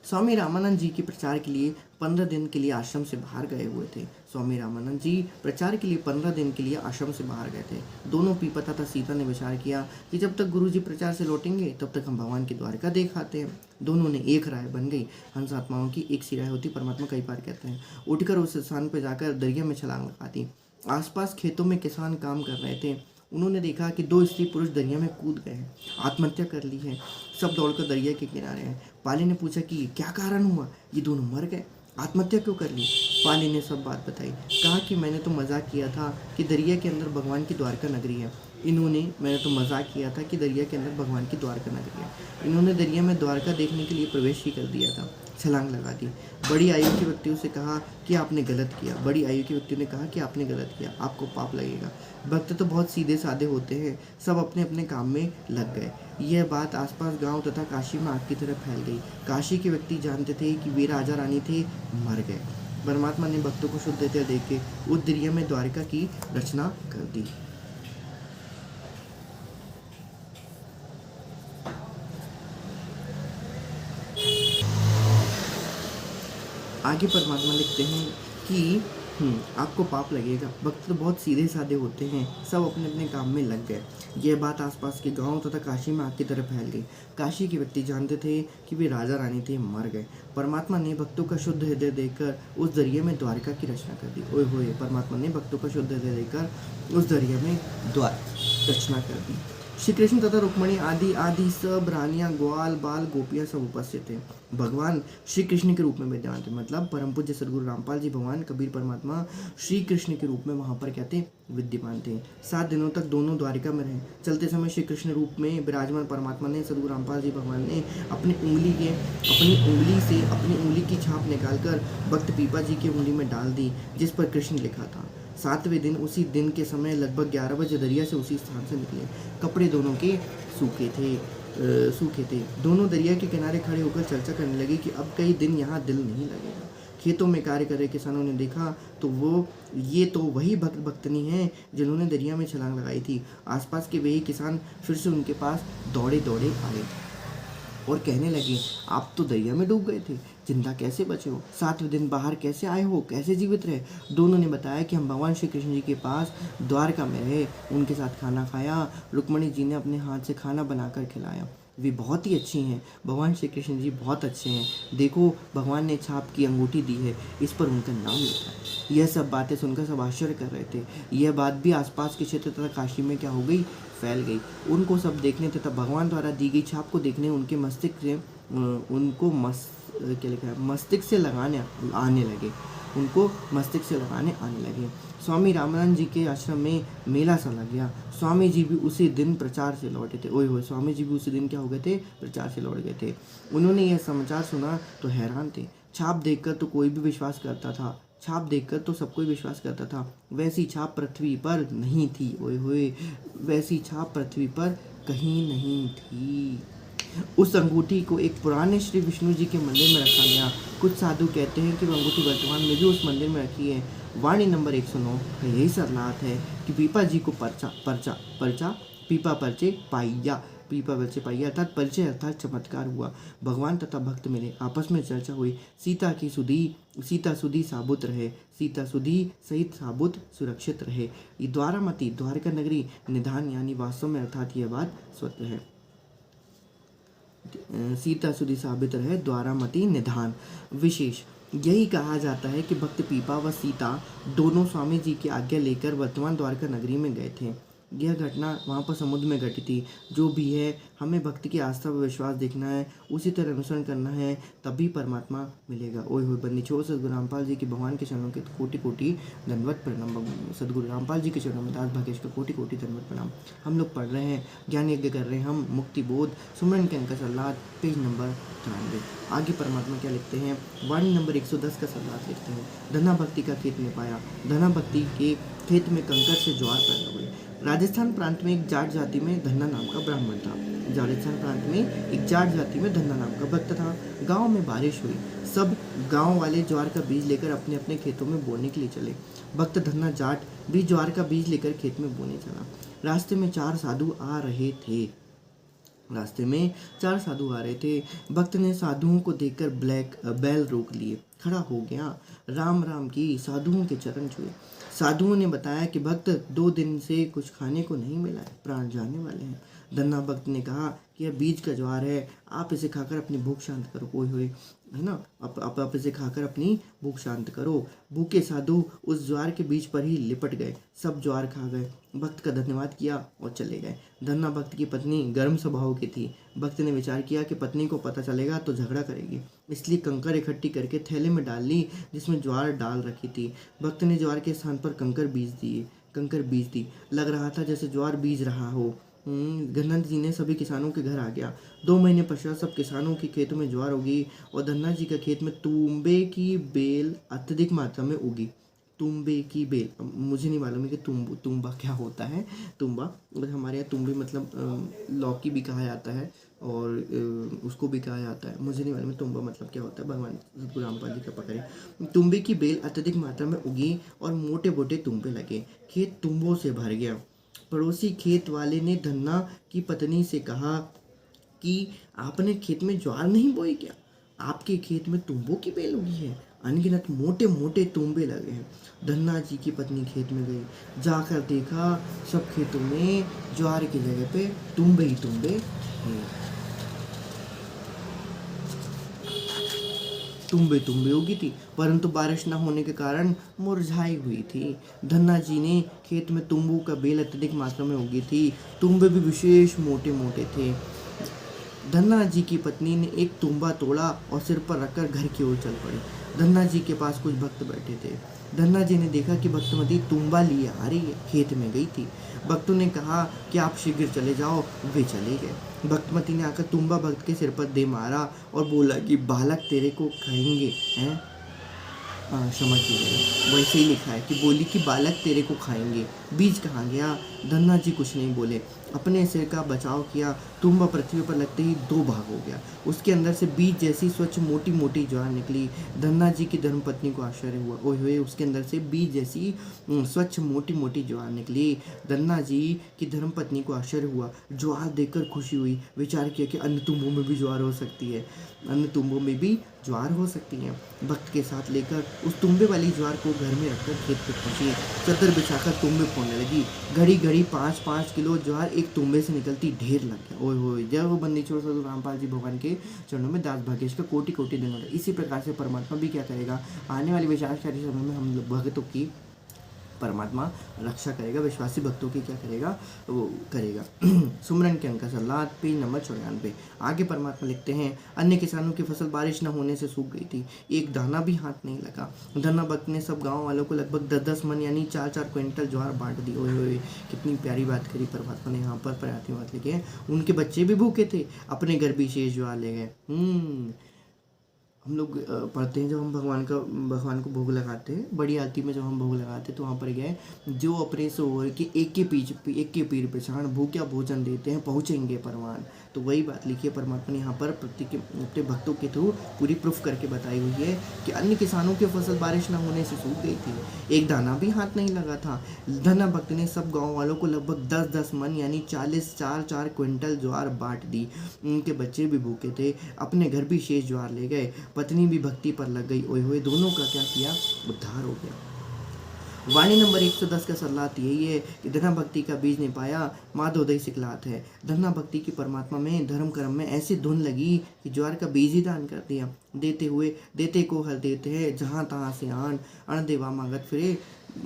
[SPEAKER 1] स्वामी रामानंद जी के प्रचार के लिए 15 दिन के लिए आश्रम से बाहर गए हुए थे। स्वामी रामानंद जी प्रचार के लिए 15 दिन के लिए आश्रम से बाहर गए थे। दोनों पीपा तथा सीता ने विचार किया कि जब तक गुरुजी प्रचार से लौटेंगे तब तक हम भगवान की द्वारका देख आते हैं। दोनों ने एक राय बन गई। हंस आत्माओं की एक सी राय होती, परमात्मा कई बार कहते हैं। उठकर उस स्थान पर जाकर दरिया में छलांग लगा दी। आसपास खेतों में किसान काम कर रहे थे। उन्होंने देखा कि 2 स्त्री पुरुष दरिया में कूद गए हैं, आत्महत्या कर ली है। सब दौड़कर दरिया के किनारे हैं। पाली ने पूछा कि क्या कारण हुआ, ये दोनों मर गए, आत्महत्या क्यों कर ली। पाली ने सब बात बताई। कहा कि मैंने तो मजाक किया था कि दरिया के अंदर भगवान की द्वारका नगरी है। मैंने तो मजाक किया था कि दरिया के अंदर भगवान की द्वारका नगरी है। इन्होंने दरिया में द्वारका देखने के लिए प्रवेश ही कर दिया था, छलांग लगा दी। बड़ी आयु के व्यक्तियों से कहा कि आपने गलत किया। बड़ी आयु के व्यक्ति ने कहा कि आपने गलत किया, आपको पाप लगेगा। भक्त तो बहुत सीधे साधे होते हैं। सब अपने अपने काम में लग गए। यह बात आसपास गांव तथा काशी में आग की तरह फैल गई। काशी के व्यक्ति जानते थे कि वे राजा रानी थे, मर गए। परमात्मा ने भक्तों को शुद्ध हृदय देख के उस दरिया में द्वारिका की रचना कर दी। आगे परमात्मा लिखते हैं कि आपको पाप लगेगा। भक्त तो बहुत सीधे साधे होते हैं, सब अपने अपने काम में लग गए। यह बात आसपास के गांव तथा काशी में आग की तरह फैल गई। काशी के व्यक्ति जानते थे कि वे राजा रानी थे, मर गए। परमात्मा ने भक्तों का शुद्ध हृदय देकर उस दरिया में द्वारका की रचना कर दी। ओए होए, परमात्मा ने भक्तों का शुद्ध हृदय देकर उस दरिया में रचना कर दी। श्री कृष्ण तथा रुक्मणी आदि आदि सब रानियां, ग्वाल बाल गोपियां सब उपस्थित थे। भगवान श्री कृष्ण के रूप में विद्यमान थे, मतलब परम पूज्य सदगुरु रामपाल जी भगवान कबीर परमात्मा श्री कृष्ण के रूप में वहां पर क्या थे, विद्यमान थे। 7 दिनों तक दोनों द्वारिका में रहे। चलते समय श्री कृष्ण रूप में विराजमान परमात्मा ने, सदगुरु रामपाल जी भगवान ने अपनी उंगली से अपनी उंगली की छाप निकालकर भक्त पीपा जी की उंगली में डाल दी, जिस पर कृष्ण लिखा था। 7वें दिन उसी दिन के समय लगभग 11 बजे दरिया से उसी स्थान से निकले। कपड़े दोनों के सूखे थे। दोनों दरिया के किनारे खड़े होकर चर्चा करने लगे कि अब कई दिन यहाँ दिल नहीं लगेगा। खेतों में कार्य कर रहे किसानों ने देखा तो ये तो वही भक्तनी हैं जिन्होंने दरिया में छलांग लगाई थी। आसपास के वही किसान फिर से उनके पास दौड़े आए और कहने लगे, आप तो दरिया में डूब गए थे, जिंदा कैसे बचे हो? 7वें दिन बाहर कैसे आए हो? कैसे जीवित रहे? दोनों ने बताया कि हम भगवान श्री कृष्ण जी के पास द्वारका में रहे, उनके साथ खाना खाया। रुक्मणी जी ने अपने हाथ से खाना बनाकर खिलाया। वे बहुत ही अच्छी हैं, भगवान श्री कृष्ण जी बहुत अच्छे हैं। देखो, भगवान ने छाप की अंगूठी दी है, इस पर उनका नाम लिखा है। यह सब बातें सुनकर सब आश्चर्य कर रहे थे। यह बात भी आसपास के क्षेत्र तथा काशी में क्या हो गई, फैल गई। उनको सब देखने तथा भगवान द्वारा दी गई छाप को देखने उनके मस्तिष्क से लगाने आने लगे। स्वामी रामानंद जी के आश्रम में मेला सा लग गया। स्वामी जी भी उसी दिन प्रचार से लौटे थे। ओए होए, स्वामी जी भी उसी दिन क्या हो गए थे, प्रचार से लौट गए थे। उन्होंने यह समाचार सुना तो हैरान थे। छाप देखकर तो कोई भी विश्वास करता था, छाप देखकर तो सब कोई विश्वास करता था। वैसी छाप पृथ्वी पर नहीं थी। ओए होए, वैसी छाप पृथ्वी पर कहीं नहीं थी। उस अंगूठी को एक पुराने श्री विष्णु जी के मंदिर में रखा गया। कुछ साधु कहते हैं कि वह अंगूठी वर्तमान में भी उस मंदिर में रखी है। वाणी नंबर 109 का यही सरलात है कि पीपा जी को पीपा परचे पाइया अर्थात परिचय अर्थात चमत्कार हुआ। भगवान तथा भक्त मिले, आपस में चर्चा हुई। सीता सुधी सहित साबुत सुरक्षित रहे। द्वारामती द्वारका नगरी निधान यानी वास्तव में अर्थात यह बात सत्य है। सीता सुधी साबित रहे, द्वारामती निधान। विशेष यही कहा जाता है कि भक्त पीपा व सीता दोनों स्वामी जी की आज्ञा लेकर वर्तमान द्वारका नगरी में गए थे। यह घटना वहाँ पर समुद्र में घटी थी। जो भी है, हमें भक्ति की आस्था व विश्वास देखना है, उसी तरह अनुसरण करना है, तभी परमात्मा मिलेगा। ओए होए बंदी छोड़, सदगुरु रामपाल जी की भगवान के चरणों के कोटि दंडवत प्रणाम। सदगुरु रामपाल जी के चरणों में दास भागेश का कोटि दंडवत प्रणाम। हम लोग पढ़ रहे हैं, ज्ञान यज्ञ कर रहे हैं हम, मुक्ति बोध सुमरन के अंक सलाद, पेज नंबर 93। आगे परमात्मा क्या लिखते हैं, वाणी नंबर 110 का सलाद लिखते हैं। धना भक्ति का खेत में पाया, धना भक्ति के खेत में कंकर से ज्वार पैदा हुए। राजस्थान प्रांत में एक जाट जाति में धन्ना नाम का ब्राह्मण था। राजस्थान प्रांत में एक जाट जाति में धन्ना नाम का भक्त था। गांव में बारिश हुई। सब गांव वाले ज्वार का बीज लेकर अपने अपने खेतों में बोने के लिए चले। भक्त धन्ना जाट भी ज्वार का बीज लेकर खेत में बोने चला। रास्ते में चार साधु आ रहे थे। भक्त ने साधुओं को देखकर बैल रोक लिए, खड़ा हो गया, राम राम की साधुओं के चरण छुए। साधुओं ने बताया कि भक्त 2 दिन से कुछ खाने को नहीं मिला है, प्राण जाने वाले हैं। धन्ना भक्त ने कहा कि यह बीज का ज्वार है, आप इसे खाकर अपनी भूख शांत करो। कोई हुई है ना, आप इसे खाकर अपनी भूख शांत करो। भूखे साधु उस ज्वार के बीज पर ही लिपट गए, सब ज्वार खा गए। भक्त का धन्यवाद किया और चले गए। धन्ना भक्त की पत्नी गर्म स्वभाव की थी। भक्त ने विचार किया कि पत्नी को पता चलेगा तो झगड़ा करेगी, इसलिए कंकर इकट्ठी करके थैले में डाल ली जिसमें ज्वार डाल रखी थी। भक्त ने ज्वार के स्थान पर कंकर बीज दी। लग रहा था जैसे ज्वार बीज रहा हो। धन्ना जी ने सभी किसानों के घर आ गया। 2 महीने पश्चात सब किसानों के खेतों में ज्वार उगी और धन्ना जी के खेत में तुम्बे की बेल अत्यधिक मात्रा में उगी। तुम्बे की बेल, मुझे नहीं मालूम है कि तुम्बा क्या होता है। तुम्बा हमारे यहाँ तुम्बे मतलब लौकी भी कहा जाता है और उसको भी कहा जाता है, मुझे नहीं मालूम तुम्बा मतलब क्या होता है। भगवान सदगुरु रामपाल जी का पकड़े। तुम्बे की बेल अत्यधिक मात्रा में उगी और मोटे मोटे तुम्बे लगे। खेत तुम्बों से भर गया। पड़ोसी खेत वाले ने धन्ना की पत्नी से कहा कि आपने खेत में ज्वार नहीं बोई क्या? आपके खेत में तुम्बों की बेल उगी है, अनगिनत मोटे मोटे तुम्बे लगे हैं। धन्ना जी की पत्नी खेत में गई, जाकर देखा सब खेतों में ज्वार की जगह पे तुम्बे ही तुम्बे हैं। तुम्बे तुम्बे उगी थी, परंतु बारिश न होने के कारण मुरझाई हुई थी। धन्ना जी ने खेत में तुम्बू का बेल अत्यधिक मात्रा में उगी थी। तुम्बे भी विशेष मोटे मोटे थे। धन्ना जी की पत्नी ने एक तुम्बा तोड़ा और सिर पर रखकर घर की ओर चल पड़ी। धन्ना जी के पास कुछ भक्त बैठे थे। धन्ना जी ने देखा कि भक्तमती तुम्बा लिए आ रही है, खेत में गई थी। भक्तों ने कहा कि आप शीघ्र चले जाओ। वे चले गए। भक्तमती ने आकर तुम्बा भक्त के सिर पर दे मारा और बोला कि बालक तेरे को खाएंगे हैं। क्षमा कीजिएगा, वैसे ही लिखा है कि बोली कि बालक तेरे को खाएंगे। बीज कहाँ गया? धन्ना जी कुछ नहीं बोले, अपने सिर का बचाव किया। तुम्बा पृथ्वी पर लगते ही दो भाग हो गया। उसके अंदर से बीज जैसी स्वच्छ मोटी मोटी ज्वार निकली। धन्ना जी की धर्मपत्नी को आश्चर्य हुआ। ओए होए, उसके अंदर से बीज जैसी स्वच्छ मोटी मोटी ज्वार निकली। धन्ना जी की धर्मपत्नी को आश्चर्य हुआ। ज्वार देखकर खुशी हुई। विचार किया कि अन्य तुम्बों में भी ज्वार हो सकती है, अन्य तुम्बों में भी ज्वार हो सकती है। भक्त के साथ लेकर उस तुम्बे वाली ज्वार को घर में रखकर खेत पे पहुंची। चद्दर बिछाकर तुम्बे फोड़ने लगी। घड़ी घड़ी 5-5 किलो ज्वार एक तुम्बे से निकलती ढेर लग गया। ओए होए, जय हो बंदी छोड़ साधु रामपाल जी भगवान के चरणों में दास भाग्येश का कोटि कोटि धन्यवाद। इसी प्रकार से परमात्मा भी क्या करेगा, आने वाले विचारशाली समय में हम भक्तों की परमात्मा रक्षा करेगा, विश्वासी भक्तों की क्या करेगा, वो करेगा। सुमरन के अंक 7 पेज नंबर 94। आगे परमात्मा लिखते हैं, अन्य किसानों की फसल बारिश न होने से सूख गई थी, एक दाना भी हाथ नहीं लगा। धन्ना भक्त ने सब गांव वालों को लगभग 10-10 मन यानी 4-4 क्विंटल ज्वार बांट दी। ओए कितनी प्यारी बात करी परमात्मा ने यहाँ पर प्रयाती बात लिखे। उनके बच्चे भी भूखे थे, अपने घर भी शेष ज्वार ले गए। हम लोग पढ़ते हैं, जब हम भगवान को भोग लगाते हैं, बड़ी आरती में जब हम भोग लगाते हैं तो वहाँ पर गए, जो अपने सोर के एक के पीर पे छाण भूख्या भोजन देते हैं पहुँचेंगे परवान। तो वही बात लिखी है परमात्मा ने यहाँ पर अपने भक्तों के थ्रू पूरी प्रूफ करके बताई हुई है कि अन्य किसानों की फसल बारिश न होने से सूख गई थी, एक दाना भी हाथ नहीं लगा था। धन्ना भक्त ने सब गाँव वालों को लगभग 10-10 मन यानी 4-4 क्विंटल ज्वार बांट दी। उनके बच्चे भी भूखे थे, अपने घर भी शेष ज्वार ले गए। पत्नी भी भक्ति पर लग गई। ओए होए, दोनों का क्या किया, उद्धार हो गया। वाणी नंबर 110 का सलाह यही है कि धन्ना भक्ति का बीज नहीं पाया, माधोदय सिखलात है। धन्ना भक्ति की परमात्मा में धर्म कर्म में ऐसी धुन लगी कि ज्वार का बीज ही दान कर दिया। देते को हल देते हैं, जहाँ तहाँ से आन अण देवा मांगत फिरे,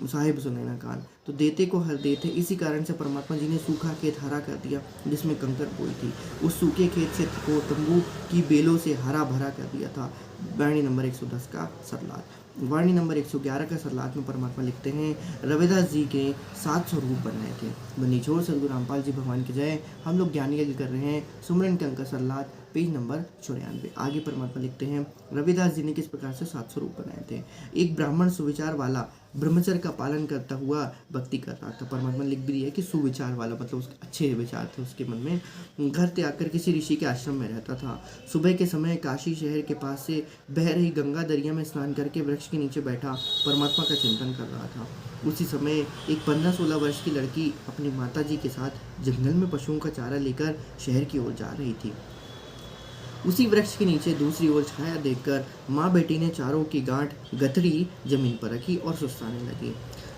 [SPEAKER 1] साहिब सुने ना कान। तो देते को हल देते, इसी कारण से परमात्मा जी ने सूखा खेत हरा कर दिया जिसमें कंकर बोई थी। उस सूखे खेत से को तंबू की बेलों से हरा भरा कर दिया था। वाणी नंबर 110 का सरलात। वाणी नंबर 111 का सरलात में परमात्मा लिखते हैं, रविदास जी के 7 स्वरूप बनाए थे। बनी छोड़ सदगुरु रामपाल जी भगवान की जय। हम लोग ज्ञान यज्ञ कर रहे हैं। सुमरन के अंक सरलात पेज नंबर 94। आगे परमात्मा लिखते हैं, रविदास जी ने किस प्रकार से 7 स्वरूप बनाए थे। एक ब्राह्मण सुविचार वाला ब्रह्मचर्य का पालन करता हुआ भक्ति कर रहा था। परमात्मा लिख भी दिया कि सुविचार वाला मतलब उसके अच्छे विचार थे उसके मन में। घर त्याग कर किसी ऋषि के आश्रम में रहता था। सुबह के समय काशी शहर के पास से बह रही गंगा दरिया में स्नान करके वृक्ष के नीचे बैठा परमात्मा का चिंतन कर रहा था। उसी समय एक 15-16 वर्ष की लड़की अपनी माता जी के साथ जंगल में पशुओं का चारा लेकर शहर की ओर जा रही थी। उसी वृक्ष के नीचे दूसरी ओर छाया देखकर माँ बेटी ने चारों की गांठ गथड़ी जमीन पर रखी और सुस्ताने लगी।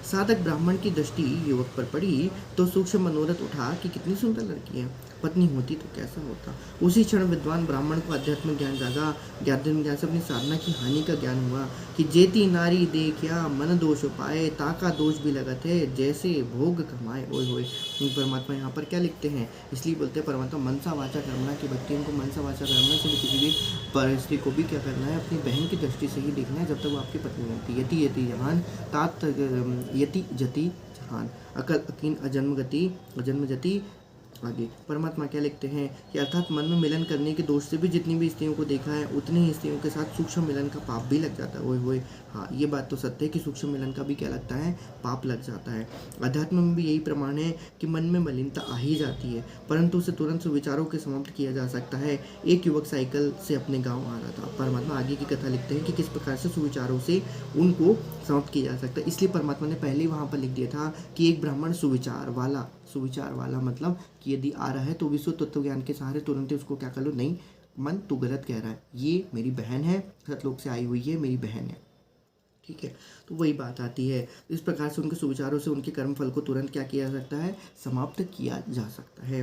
[SPEAKER 1] साधक ब्राह्मण की दृष्टि युवक पर पड़ी तो सूक्ष्म मनोरथ उठा कि कितनी सुंदर लड़की है, पत्नी होती तो कैसा होता। उसी क्षण विद्वान ब्राह्मण को अध्यात्म ज्ञान जागा। अध्यात्म ज्ञान से अपनी साधना की हानि का ज्ञान हुआ कि जेती नारी देखिया मन दोष पाए, ताका दोष भी लगत है जैसे भोग कमाए। ओए होए, परमात्मा यहाँ पर क्या लिखते हैं, इसलिए बोलते हैं परमात्मा मनसा वाचा कर्मणा की भक्ति उनको मनसा वाचा कर्मणा से भी किसी भी परिस्थिति को भी क्या करना है, अपनी बहन की दृष्टि से ही देखना है जब तक वो आपकी पत्नी होती। यति यति जहान तात यति जति जहान अकल अकीन अजन्म गति अजन्म जति। आगे परमात्मा क्या लिखते हैं कि अर्थात मन में मिलन करने के दोष से भी जितनी भी स्त्रियों को देखा है उतनी ही स्त्रियों के साथ सूक्ष्म मिलन का पाप भी लग जाता है। ओए होए, हाँ ये बात तो सत्य है कि सूक्ष्म मिलन का भी क्या लगता है, पाप लग जाता है। अध्यात्म में भी यही प्रमाण है कि मन में मलिनता आ ही जाती है, परंतु उसे तुरंत सुविचारों के समाप्त किया जा सकता है। एक युवक साइकिल से अपने गाँव आ रहा था। परमात्मा आगे की कथा लिखते हैं कि किस प्रकार से सुविचारों से उनको समाप्त किया जा सकता है। इसलिए परमात्मा ने पहले ही वहाँ पर लिख दिया था कि एक ब्राह्मण सुविचार वाला मतलब कि यदि आ रहा है तो विश्व तत्व ज्ञान के सहारे तुरंत उसको क्या कर लो, नहीं मन तू गलत कह रहा है, ये मेरी बहन है, सतलोक से आई हुई है, मेरी बहन है, ठीक है। तो वही बात आती है। इस प्रकार से उनके सुविचारों से उनके कर्मफल को तुरंत क्या किया जा सकता है, समाप्त किया जा सकता है।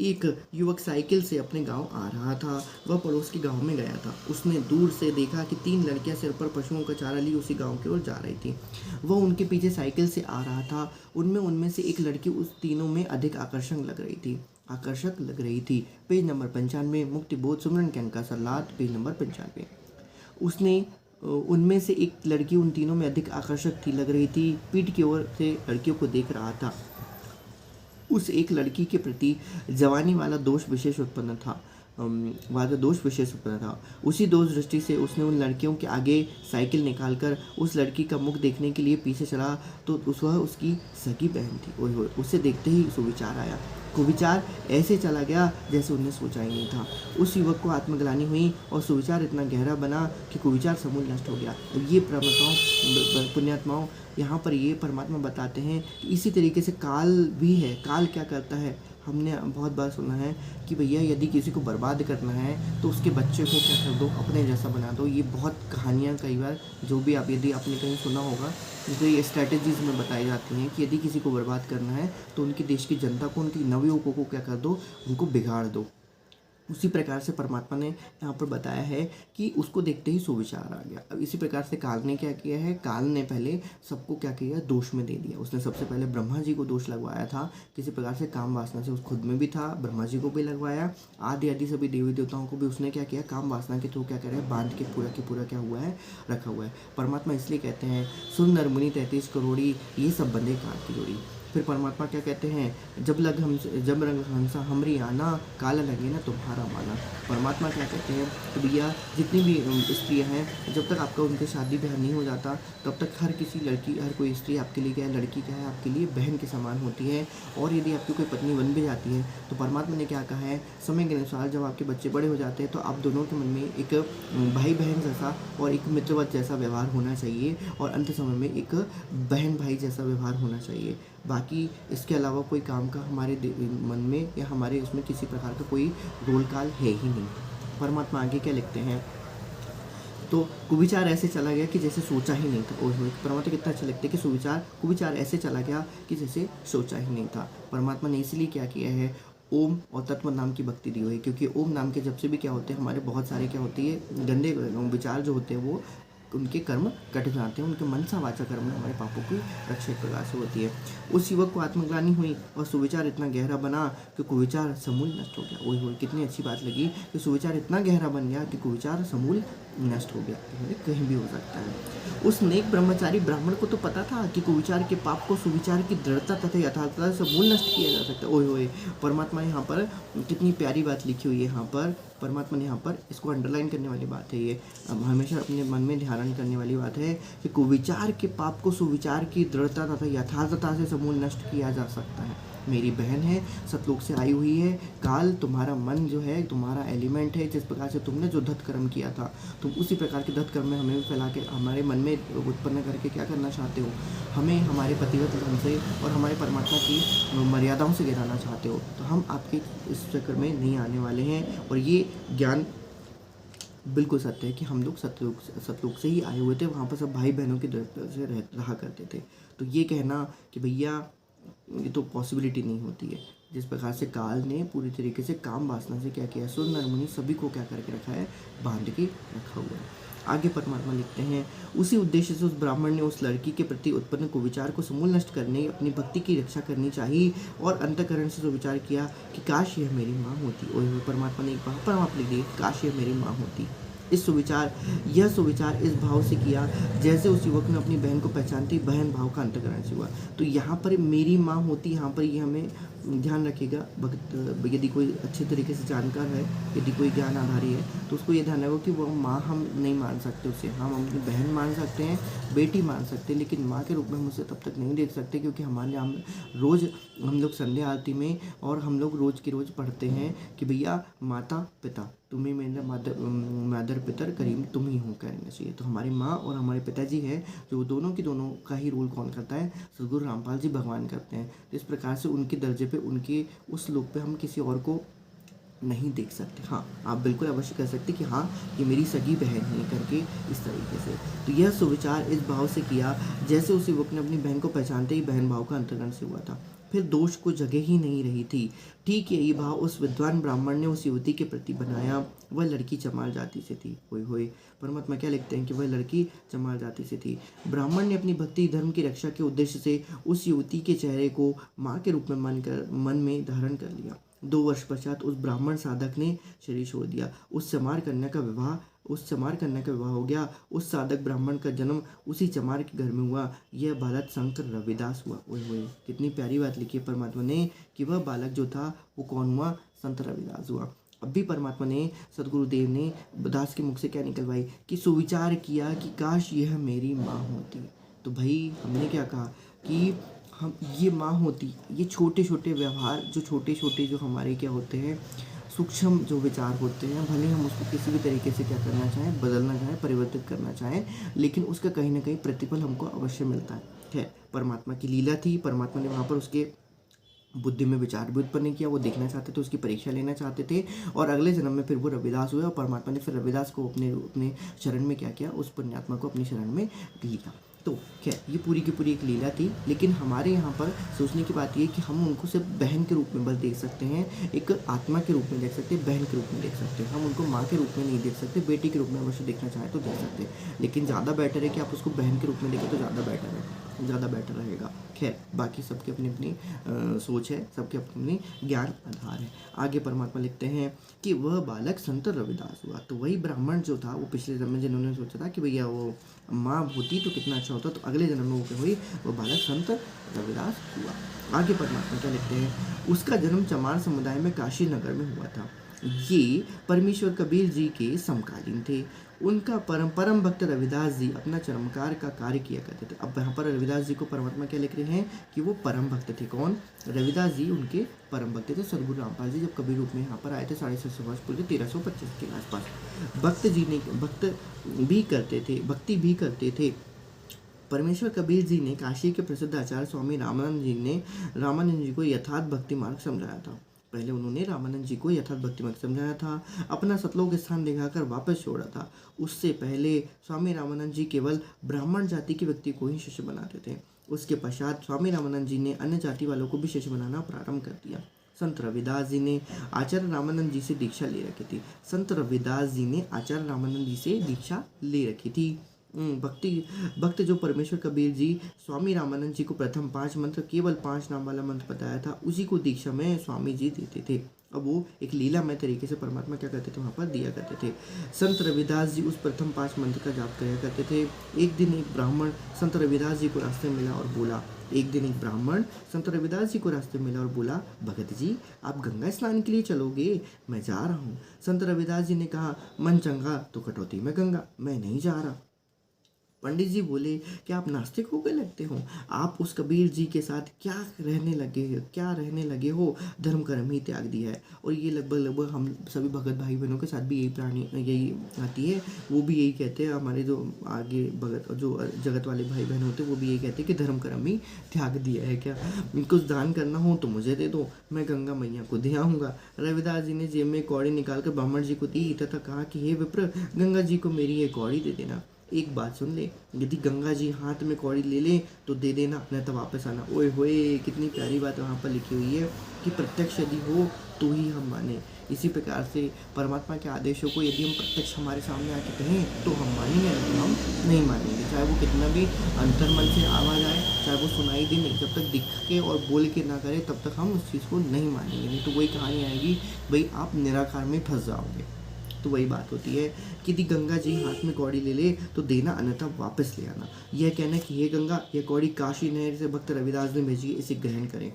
[SPEAKER 1] एक युवक साइकिल से अपने गांव आ रहा था। वह पड़ोस के गांव में गया था। उसने दूर से देखा कि 3 लड़कियां सिर पर पशुओं का चारा लिए उसी गांव की ओर जा रही थी। वह उनके पीछे साइकिल से आ रहा था। उनमें उनमें से एक लड़की उस तीनों में अधिक आकर्षक लग रही थी। पेज नंबर 95, मुक्ति बोध सुमरन के अंक का सलाद, पेज नंबर 95। उसने उनमें से एक लड़की उन तीनों में अधिक आकर्षक थी लग रही थी। पीठ की ओर से लड़कियों को देख रहा था। उस एक लड़की के प्रति जवानी वाला दोष विशेष उत्पन्न था। उसी दोष दृष्टि से उसने उन लड़कियों के आगे साइकिल निकालकर उस लड़की का मुख देखने के लिए पीछे चला तो वह उसकी सगी बहन थी। ओए होए, उसे देखते ही सुविचार आया। कुविचार ऐसे चला गया जैसे उन्हें सोचा ही नहीं था। उस युवक को आत्मग्लानि हुई और सुविचार इतना गहरा बना कि कुविचार समूल नष्ट हो गया। ये पुण्यात्माओं, यहाँ पर ये परमात्मा बताते हैं कि इसी तरीके से काल भी है। काल क्या करता है, हमने बहुत बार सुना है कि भैया यदि किसी को बर्बाद करना है तो उसके बच्चे को क्या कर दो, अपने जैसा बना दो। ये बहुत कहानियाँ कई बार जो भी यदि आपने कहीं सुना होगा, तो ये स्ट्रैटेजीज में बताई जाती हैं कि यदि किसी को बर्बाद करना है तो उनकी देश की जनता को, उनकी नवयुवकों को क्या कर दो, उनको बिगाड़ दो। उसी प्रकार से परमात्मा ने यहाँ पर बताया है कि उसको देखते ही सुविचार आ गया। अब इसी प्रकार से काल ने क्या किया है, काल ने पहले सबको क्या किया, दोष में दे दिया। उसने सबसे पहले ब्रह्मा जी को दोष लगवाया था, किसी प्रकार से काम वासना से। उस खुद में भी था, ब्रह्मा जी को भी लगवाया, आदि सभी देवी देवताओं को भी उसने क्या किया, काम वासना के थ्रू क्या करे, बांध के पूरा क्या हुआ है, रखा हुआ है। परमात्मा इसलिए कहते हैं सुन नर मुनि 33 करोड़ी, ये सब बंधे काल की जोड़ी। फिर परमात्मा क्या कहते हैं, जब रंग हंसा हमरी आना, काला लगे ना तुम्हारा माना। परमात्मा क्या कहते हैं कि भैया जितनी भी स्त्रियाँ हैं, जब तक आपका उनके शादी ब्याह नहीं हो जाता तब तक हर कोई स्त्री आपके लिए क्या है, लड़की क्या है, आपके लिए बहन के समान होती है। और यदि आपकी कोई पत्नी बन भी जाती है तो परमात्मा ने क्या कहा है, समय के अनुसार जब आपके बच्चे बड़े हो जाते हैं तो आप दोनों के मन में एक भाई बहन जैसा और एक मित्रवत जैसा व्यवहार होना चाहिए, और अंत समय में एक बहन भाई जैसा व्यवहार होना चाहिए। बाकी इसके अलावा कोई काम का हमारे मन में या हमारे उसमें किसी प्रकार का कोई रोल काल है ही नहीं। परमात्मा आगे क्या लिखते हैं, तो कुविचार ऐसे चला गया कि जैसे सोचा ही नहीं था। ओह, परमात्मा कितना अच्छा लिखते हैं कि कुविचार ऐसे चला गया कि जैसे सोचा ही नहीं था। परमात्मा ने इसलिए क्या किया है, ओम और तत्व नाम की भक्ति दी हुई है, क्योंकि ओम नाम के जब से भी क्या होते हैं, हमारे बहुत सारे क्या होती है, गंदे विचार जो होते हैं वो उनके कर्म कट जाते हैं। उनके मनसा वाचा कर्म में हमारे पापों की रक्षा एक प्रकार से होती है। उस युवक को आत्मग्लानि हुई और सुविचार इतना गहरा बना कि कुविचार समूल नष्ट हो गया। ओह, कितनी अच्छी बात लगी कि सुविचार इतना गहरा बन गया कि कुविचार समूल नष्ट हो गया। कहीं भी हो सकता है। उस नेक ब्रह्मचारी ब्राह्मण को तो पता था कि कुविचार के पाप को सुविचार की दृढ़ता तथा यथार्थता से समूल नष्ट किया जा सकता है। ओए, परमात्मा यहाँ पर कितनी प्यारी बात लिखी हुई है। यहाँ पर परमात्मा ने यहाँ पर इसको अंडरलाइन करने वाली बात है। ये हमेशा अपने मन में ध्यान करने वाली बात है कि कुविचार के पाप को सुविचार की दृढ़ता तथा यथार्थता से समूल नष्ट किया जा सकता है। मेरी बहन है, सतलोक से आई हुई है। काल तुम्हारा मन जो है, तुम्हारा एलिमेंट है। जिस प्रकार से तुमने जो धत कर्म किया था, तुम उसी प्रकार के धत कर्म में हमें भी फैला के हमारे मन में उत्पन्न करके क्या करना चाहते हो, हमें हमारे पतिव्रत धर्म से और हमारे परमात्मा की मर्यादाओं से गिराना चाहते हो। तो हम आपके इस चक्कर में नहीं आने वाले हैं। और ये ज्ञान बिल्कुल सत्य है कि हम लोग सतलोक से ही आए हुए थे। वहाँ पर सब भाई बहनों की दृष्टि से रहा करते थे। तो ये कहना कि भैया ये तो पॉसिबिलिटी नहीं होती है। जिस प्रकार से काल ने पूरी तरीके से काम वासना से क्या किया, सुर नर मुनि सभी को क्या करके रखा है, बांध के रखा हुआ है। आगे परमात्मा लिखते हैं, उसी उद्देश्य से उस ब्राह्मण ने उस लड़की के प्रति उत्पन्न कुविचार को समूल नष्ट करने, अपनी भक्ति की रक्षा करनी चाहिए और अंतःकरण से विचार किया कि काश यह मेरी माँ होती। और परमात्मा ने एक बार परमात्मा लिख दिया, काश यह मेरी माँ होती। यह सुविचार इस भाव से किया जैसे उस युवक ने अपनी बहन को पहचानती बहन भाव का अंतःकरण से हुआ। तो यहाँ पर मेरी माँ होती, यहाँ पर ये हमें ध्यान रखिएगा। भक्त यदि कोई अच्छे तरीके से जानकार है, यदि कोई ज्ञान आधारी है, तो उसको ये ध्यान रखो कि वो माँ हम नहीं मान सकते उसे। हम अपनी बहन मान सकते हैं, बेटी मान सकते हैं, लेकिन माँ के रूप में हम उसे तब तक नहीं देख सकते, क्योंकि हम लोग संध्या आरती में और हम लोग रोज़ की रोज़ पढ़ते हैं कि भैया माता पिता तुम्हें मेरा मादर पितर करीम तुम ही हो कहना चाहिए। तो हमारी माँ और हमारे पिताजी हैं, जो दोनों का ही रोल कौन करता है, सदगुरु रामपाल जी भगवान करते हैं। तो इस प्रकार से उनके दर्जे पे, उनके उस लोक पे हम किसी और को नहीं देख सकते। हाँ, आप बिल्कुल अवश्य कह सकते कि हाँ, ये मेरी सगी बहन है करके इस तरीके से। तो यह सुविचार इस भाव से किया जैसे उस युवक ने अपनी बहन को पहचानते ही बहन भाव का अंतर्करण से हुआ था। फिर दोष को जगह ही नहीं रही थी। ठीक यही भाव उस विद्वान ब्राह्मण ने उस युवती के प्रति बनाया। वह लड़की चमार जाति से थी। होय होय, परमात्मा क्या लिखते हैं कि वह लड़की चमार जाति से थी। ब्राह्मण ने अपनी भक्ति धर्म की रक्षा के उद्देश्य से उस युवती के चेहरे को माँ के रूप में मन में धारण कर लिया। 2 वर्ष पश्चात उस ब्राह्मण साधक ने शरीर छोड़ दिया। उस चमार कन्या का विवाह हो गया। उस साधक ब्राह्मण का जन्म उसी चमार के घर में हुआ। यह बालक शंकर रविदास हुआ। ओए होए, कितनी प्यारी बात लिखी है परमात्मा ने कि वह बालक जो था वो कौन हुआ? संत रविदास हुआ। अब भी परमात्मा ने, सदगुरुदेव ने दास के मुख से क्या निकलवाई कि सुविचार किया कि काश यह मेरी माँ होती। तो भाई हमने क्या कहा कि हम ये माँ होती। ये छोटे छोटे व्यवहार जो हमारे क्या होते हैं, सूक्ष्म जो विचार होते हैं, भले हम उसको किसी भी तरीके से क्या करना चाहें, बदलना चाहें, परिवर्तित करना चाहें, लेकिन उसका कहीं ना कहीं प्रतिफल हमको अवश्य मिलता है। परमात्मा की लीला थी। परमात्मा ने वहाँ पर उसके बुद्धि में विचार भी उत्पन्न किया। वो देखना चाहते थे, उसकी परीक्षा लेना चाहते थे, और अगले जन्म में फिर वो रविदास हुए और परमात्मा ने फिर रविदास को अपने शरण में क्या किया, उस पुण्यात्मा को अपनी शरण में लिया। तो खैर ये पूरी की पूरी एक लीला थी। लेकिन हमारे यहाँ पर सोचने की बात ये है कि हम उनको सिर्फ बहन के रूप में बस देख सकते हैं, एक आत्मा के रूप में देख सकते हैं, बहन के रूप में देख सकते हैं। हम उनको माँ के रूप में नहीं देख सकते, बेटी के रूप में अवश्य देखना चाहें तो देख सकते हैं, लेकिन ज़्यादा बेटर है कि आप उसको बहन के रूप में देखें तो ज़्यादा बेटर रहेगा। खैर बाकी सबकी अपनी अपनी सोच है, सबके अपने ज्ञान आधार है। आगे परमात्मा लिखते हैं कि वह बालक संत रविदास हुआ। तो वही ब्राह्मण जो था वो पिछले जन्म में जिन्होंने सोचा था कि भैया वो माँ होती तो कितना अच्छा होता, तो अगले जन्म में वो क्या हुई, वो बालक संत रविदास हुआ। आगे परमात्मा क्या लिखते हैं, उसका जन्म चमार समुदाय में काशी नगर में हुआ था। ये परमेश्वर कबीर जी के समकालीन थे। उनका परम भक्त रविदास जी अपना चमत्कार का कार्य किया करते थे। अब यहाँ पर रविदास जी को परमात्मा क्या लिख रहे हैं कि वो परम भक्त थे। कौन? रविदास जी उनके परम भक्त थे। सदगुरु रामपाल जी जब कबीर रूप में यहाँ पर आए थे 750 वर्ष पूर्व, 1325 के आसपास। भक्ति भी करते थे। परमेश्वर कबीर जी ने काशी के प्रसिद्ध आचार्य स्वामी रामानंद जी को यथार्थ भक्ति मार्ग समझाया था। पहले उन्होंने रामानंद जी को यथार्थ भक्ति मार्ग समझाया था, अपना सतलोक स्थान दिखाकर वापस छोड़ा था। उससे पहले स्वामी रामानंद जी केवल ब्राह्मण जाति के व्यक्ति को ही शिष्य बनाते थे। उसके पश्चात स्वामी रामानंद जी ने अन्य जाति वालों को भी शिष्य बनाना प्रारंभ कर दिया। संत रविदास जी ने आचार्य रामानंद जी से दीक्षा ले रखी थी। भक्त जो परमेश्वर कबीर जी स्वामी रामानंद जी को प्रथम 5 मंत्र, केवल 5 नाम वाला मंत्र बताया था, उसी को दीक्षा में स्वामी जी देते थे। अब वो एक लीलामय तरीके से परमात्मा क्या करते थे, वहाँ पर दिया करते थे। संत रविदास जी उस प्रथम 5 मंत्र का जाप किया करते थे। एक दिन एक ब्राह्मण संत रविदास जी को रास्ते में मिला और बोला, भगत जी आप गंगा स्नान के लिए चलोगे? मैं जा रहा हूँ। संत रविदास जी ने कहा, मन चंगा तो कटौती में गंगा, मैं नहीं जा रहा। पंडित जी बोले, क्या आप नास्तिक होकर लगते हो? आप उस कबीर जी के साथ क्या रहने लगे हो? धर्म कर्म ही त्याग दिया है। और ये लगभग हम सभी भगत भाई बहनों के साथ भी यही आती है। वो भी यही कहते हैं, हमारे जो आगे भगत जो जगत वाले भाई बहन होते हैं वो भी यही कहते हैं कि धर्म कर्म ही त्याग दिया है। क्या कुछ दान करना हो तो मुझे दे दो, मैं गंगा मैया को दे आऊँगा। रविदास जी ने जेब में कौड़ी निकालकर ब्राह्मण जी को दी तथा कहा कि हे विप्र, गंगा जी को मेरी ये कौड़ी दे देना। एक बात सुन ले, यदि गंगा जी हाथ में कौड़ी ले ले तो दे देना, नहीं तो वापस आना। ओए होए, कितनी प्यारी बात वहाँ पर लिखी हुई है कि प्रत्यक्ष यदि हो तो ही हम माने। इसी प्रकार से परमात्मा के आदेशों को यदि हम प्रत्यक्ष हमारे सामने आके कहें तो हम मानेंगे, नहीं हम नहीं मानेंगे। चाहे वो कितना भी अंतर्मन से आवाज़ आए, चाहे वो सुनाई दे, नहीं, जब तक दिख के और बोल के ना करे तब तक हम उस चीज़ को नहीं मानेंगे। नहीं तो वही कहानी आएगी, भाई आप निराकार में फंस जाओगे। तो वही बात होती है कि यदि गंगा जी हाथ में कौड़ी ले ले तो देना, अन्यथा वापस ले आना। यह कहना कि ये गंगा, ये कौड़ी काशी नहर से भक्त रविदास ने भेजी है, इसे ग्रहण करें।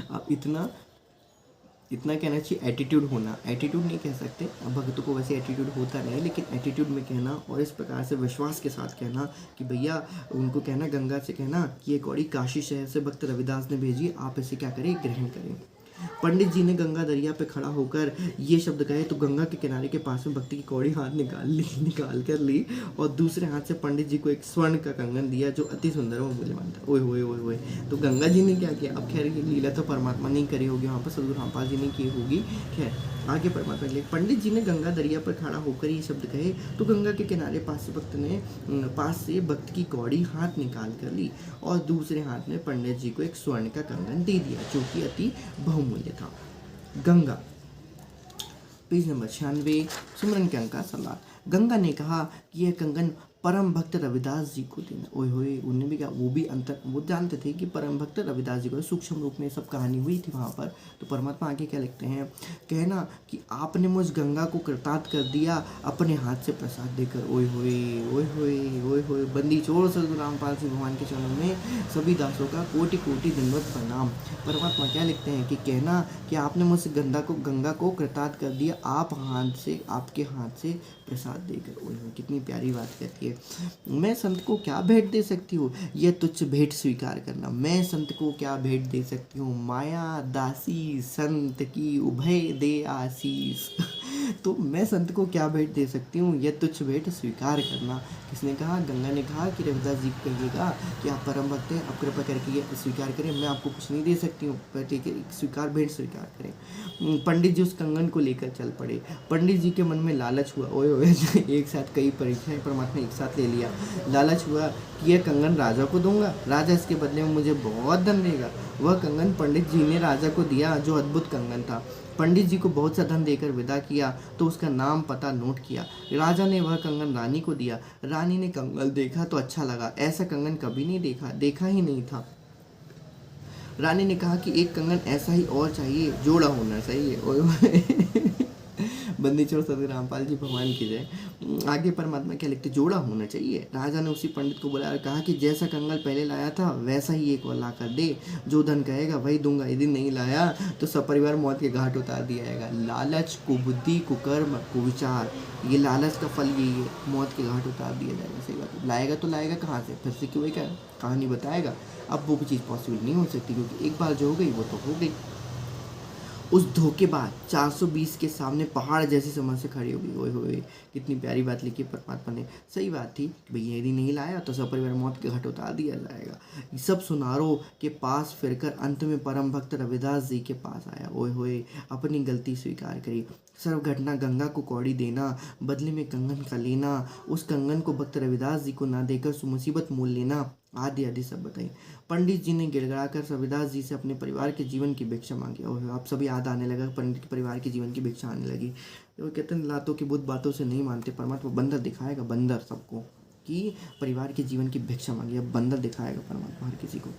[SPEAKER 1] अब इतना कहना चाहिए, एटीट्यूड होना, एटीट्यूड नहीं कह सकते, भक्तों को वैसे एटीट्यूड होता नहीं है, लेकिन एटीट्यूड में कहना और इस प्रकार से विश्वास के साथ कहना कि भैया, उनको कहना, गंगा से कहना कि ये कौड़ी काशी शहर से भक्त रविदास ने भेजी, आप इसे क्या करें, ग्रहण करें। पंडित जी ने गंगा दरिया पे खड़ा होकर ये शब्द कहे तो गंगा के किनारे के पास में भक्ति की कौड़ी हाथ निकाल कर ली और दूसरे हाथ से पंडित जी को एक स्वर्ण का कंगन दिया जो अति सुंदर और मूल्यवान था। ओए होए ओए होए। तो गंगा जी ने क्या किया? अब खैर ये लीला तो परमात्मा ने करी होगी, वहाँ पर सदगुरु रामपाल जी ने की होगी। खैर आगे परमात्मा के लिए पंडित जी ने गंगा दरिया पर खड़ा होकर ये शब्द कहे तो गंगा के किनारे पास से भक्त की कौड़ी हाथ निकाल कर ली और दूसरे हाथ में पंडित जी को एक स्वर्ण का कंगन दे दिया जो कि अति बहुमूल्य था। गंगा, पेज नंबर 96, सुमरन के अंक का सलाह। गंगा ने कहा कि यह कंगन परम भक्त रविदास जी को देना। ओए होए, उन्होंने भी क्या, वो जानते थे कि परम भक्त रविदास जी को, सूक्ष्म रूप में सब कहानी हुई थी वहाँ पर। तो परमात्मा आगे क्या लिखते हैं? कहना कि आपने मुझ गंगा को कृतार्थ कर दिया अपने हाथ से प्रसाद देकर। ओए होए ओए होए ओए होए। बंदी छोड़ सदगुरु रामपाल सिंह भगवान के चरणों में सभी दासों का कोटि कोटि दंडवत प्रणाम। परमात्मा क्या लिखते हैं कि कहना कि आपने मुझ गंगा को कृतार्थ कर दिया आपके हाथ से प्रसाद देकर। ओए होए, कितनी प्यारी बात कहती है। मैं संत को क्या भेंट दे सकती हूँ? यह तुच्छ भेंट स्वीकार करना। मैं संत को क्या भेंट दे सकती हूँ? माया दासी संत की उभय दे आशीष। तो मैं संत को क्या भेंट दे सकती हूँ? यह तुच्छ भेंट स्वीकार करना। किसने कहा? गंगा ने कहा कि रविदास जी को कहिएगा कि आप परम भक्त हैं, आप कृपा करके ये स्वीकार करें, मैं आपको कुछ नहीं दे सकती हूँ, पर ठीक है भेंट स्वीकार करें। पंडित जी उस कंगन को लेकर चल पड़े। पंडित जी के मन में लालच हुआ। ओए ओए, एक साथ कई परीक्षाएं परमात्मा एक साथ ले लिया। लालच हुआ कि यह कंगन राजा को दूंगा, राजा इसके बदले में मुझे बहुत धन देगा। वह कंगन पंडित जी ने राजा को दिया जो अद्भुत कंगन था। पंडित जी को बहुत सा धन देकर विदा किया तो उसका नाम पता नोट किया। राजा ने वह कंगन रानी को दिया। रानी ने कंगन देखा तो अच्छा लगा, ऐसा कंगन कभी नहीं देखा ही नहीं था। रानी ने कहा कि एक कंगन ऐसा ही और चाहिए, जोड़ा होना चाहिए। बंदी छोड़ सदगुरु रामपाल जी भगवान की जय। आगे परमात्मा क्या लिखते? जोड़ा होना चाहिए। राजा ने उसी पंडित को बुलाया और कहा कि जैसा कंगन पहले लाया था वैसा ही एक और ला कर दे, जो धन कहेगा वही दूंगा, यदि नहीं लाया तो सपरिवार मौत के घाट उतार दिया जाएगा। लालच, कुबुद्धि, कुकर्म, कुविचार, ये लालच का फल यही है, मौत के घाट उतार दिया जाएगा। सही बात। लाएगा तो लाएगा कहाँ से? फिर से क्यों एक कहानी बताएगा। अब वो भी चीज़ पॉसिबल नहीं हो सकती, क्योंकि एक बार जो हो गई वो तो हो गई। उस धोखेबाज 420 के सामने पहाड़ जैसी समस्या खड़ी हो गई। ओए होए, कितनी प्यारी बात लिखी परमात्मा ने। सही बात थी, भैया यदि नहीं लाया तो सपरिवार मौत के घाट उतार दिया जाएगा। सब सुनारों के पास फिरकर अंत में परम भक्त रविदास जी के पास आया। ओए होए, अपनी गलती स्वीकार करी। सर्व घटना गंगा को कौड़ी देना, बदले में कंगन का लेना, उस कंगन को भक्त रविदास जी को ना देकर मुसीबत मोल लेना, आदि आदि सब बताई। पंडित जी ने गिड़गिड़ाकर रविदास जी से अपने परिवार के जीवन की भिक्षा मांगी। और आप सभी याद आने लगा, पंडित के परिवार के जीवन की भिक्षा आने लगी। वो कहते हैं लातों की बुद्ध बातों से नहीं मानते। परमात्मा बंदर दिखाएगा, बंदर सबको, कि परिवार के जीवन की भिक्षा मांगी। अब बंदर दिखाएगा परमात्मा हर किसी को।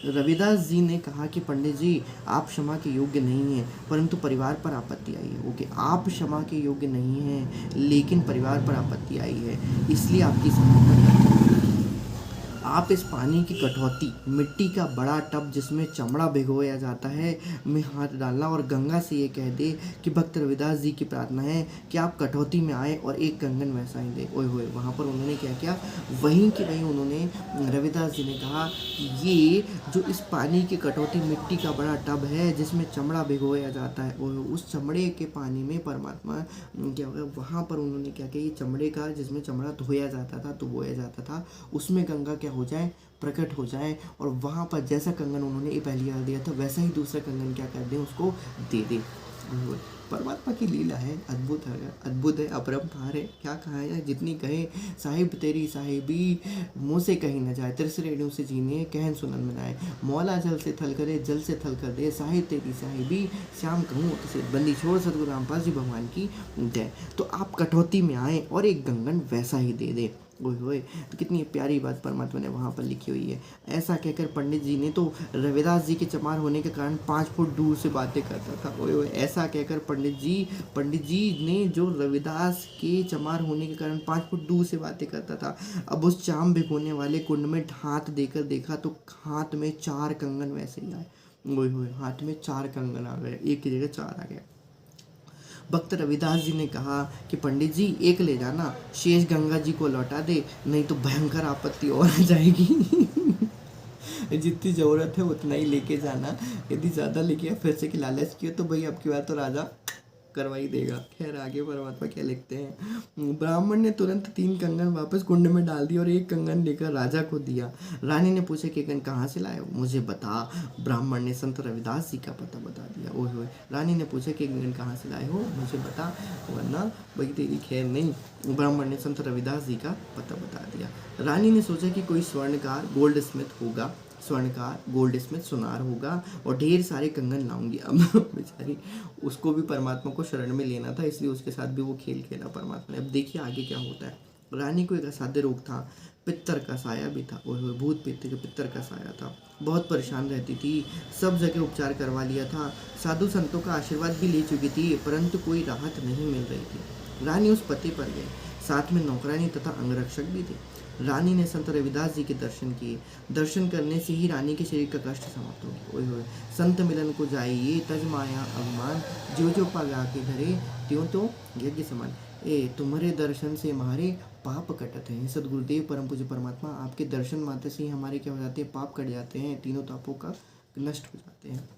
[SPEAKER 1] रविदास जी ने कहा कि पंडित जी आप क्षमा के योग्य नहीं हैं, परंतु परिवार पर आपत्ति आई है। ओके, आप क्षमा के योग्य नहीं हैं लेकिन परिवार पर आपत्ति आई है, इसलिए आपकी सहायता करते हैं। आप इस पानी की कटौती, मिट्टी का बड़ा टब जिसमें चमड़ा भिगोया जाता है, में हाथ डालना और गंगा से ये कह दे कि भक्त रविदास जी की प्रार्थना है कि आप कटौती में आए और एक कंगन वैसा ही दे। ओए होए, वहाँ पर उन्होंने क्या किया? वहीं के वहीं उन्होंने रविदास जी ने कहा कि ये जो इस पानी की कटौती, मिट्टी का बड़ा टब है जिसमें चमड़ा भिगोया जाता है, उस चमड़े के पानी में परमात्मा क्या होगा? वहाँ पर उन्होंने क्या किया? ये चमड़े का, जिसमें चमड़ा धोया जाता था, धोया जाता था, उसमें गंगा क्या हो जाए? प्रकट हो जाए। और वहाँ पर जैसा कंगन उन्होंने पहली बार दिया था वैसा ही दूसरा कंगन क्या कर दें? उसको दे दे। परमात्मा की लीला है, अद्भुत है, अपरंपार है। क्या कहा है? जितनी कहे साहिब तेरी साहिबी, मुँह से कहीं न जाए, तिरसरेणियों से जीने कहन सुनन में आए। मौला जल से थल करे, जल से थल कर दे, साहिब तेरी साहिबी, श्याम कहूँ किसे। बंदी छोड़ सदगुरु रामपाल जी भगवान की जय। तो आप कटौती में आए और एक कंगन वैसा ही दे दे। ओए होए, तो कितनी प्यारी बात परमात्मा ने वहाँ पर लिखी हुई है। ऐसा कहकर पंडित जी ने तो रविदास जी के चमार होने के कारण 5 फुट दूर से बातें करता था। ओए होए, ऐसा कहकर पंडित जी ने जो रविदास के चमार होने के कारण 5 फुट दूर से बातें करता था, अब उस चाम भिगोने वाले कुंड में हाथ देकर देखा तो हाथ में 4 कंगन वैसे ही आए। ओए होए, हाथ में 4 कंगन आ गए, एक की जगह 4 आ गया। भक्त रविदास जी ने कहा कि पंडित जी एक ले जाना, शेष गंगा जी को लौटा दे, नहीं तो भयंकर आपत्ति और आ जाएगी। जितनी ज़रूरत है उतना ही लेके जाना, यदि ज़्यादा लेके फिर से कि लालच किया तो भाई आपकी बात तो राजा करवा ही देगा। खैर आगे परमात्मा क्या लिखते हैं, ब्राह्मण ने तुरंत 3 कंगन वापस कुंड में डाल दिया और 1 कंगन लेकर राजा को दिया। रानी ने पूछा कि कंगन कहाँ से लाए हो, मुझे बता। ब्राह्मण ने संत रविदास जी का पता बता दिया। ओए होए, रानी ने पूछा कि कंगन कहाँ से लाए हो, मुझे बता, वरना भाई तेरी खैर नहीं। ब्राह्मण ने संत रविदास जी का पता बता दिया। रानी ने सोचा कि कोई स्वर्णकार गोल्ड स्मिथ होगा, स्वर्णकार गोल्ड स्मिथ सुनार होगा और ढेर सारे कंगन लाऊंगी। अब बेचारी उसको भी परमात्मा को शरण में लेना था, इसलिए उसके साथ भी वो खेल खेला परमात्मा ने। अब देखिए आगे क्या होता है। रानी को एक असाध्य रोग था, पित्तर का साया भी था। और भूत पित्त के पित्तर का साया था, बहुत परेशान रहती थी, सब जगह उपचार करवा लिया था, साधु संतों का आशीर्वाद भी ले चुकी थी, परंतु कोई राहत नहीं मिल रही थी। रानी उस पते पर गई, साथ में नौकरानी तथा अंगरक्षक भी थे। रानी ने संत रविदास जी के दर्शन किए। दर्शन करने से ही रानी के शरीर का कष्ट समाप्त हो गया। ओए होए, संत मिलन को जाइए तज माया अभिमान, जो जो पगा के धरे त्यों तो यज्ञ समान। तुम्हारे दर्शन से हमारे पाप कटते हैं। सदगुरुदेव परम पूज्य परमात्मा, आपके दर्शन मात्र से ही हमारे क्या हो जाते हैं, पाप कट जाते हैं, तीनों तापों का नष्ट हो जाते हैं।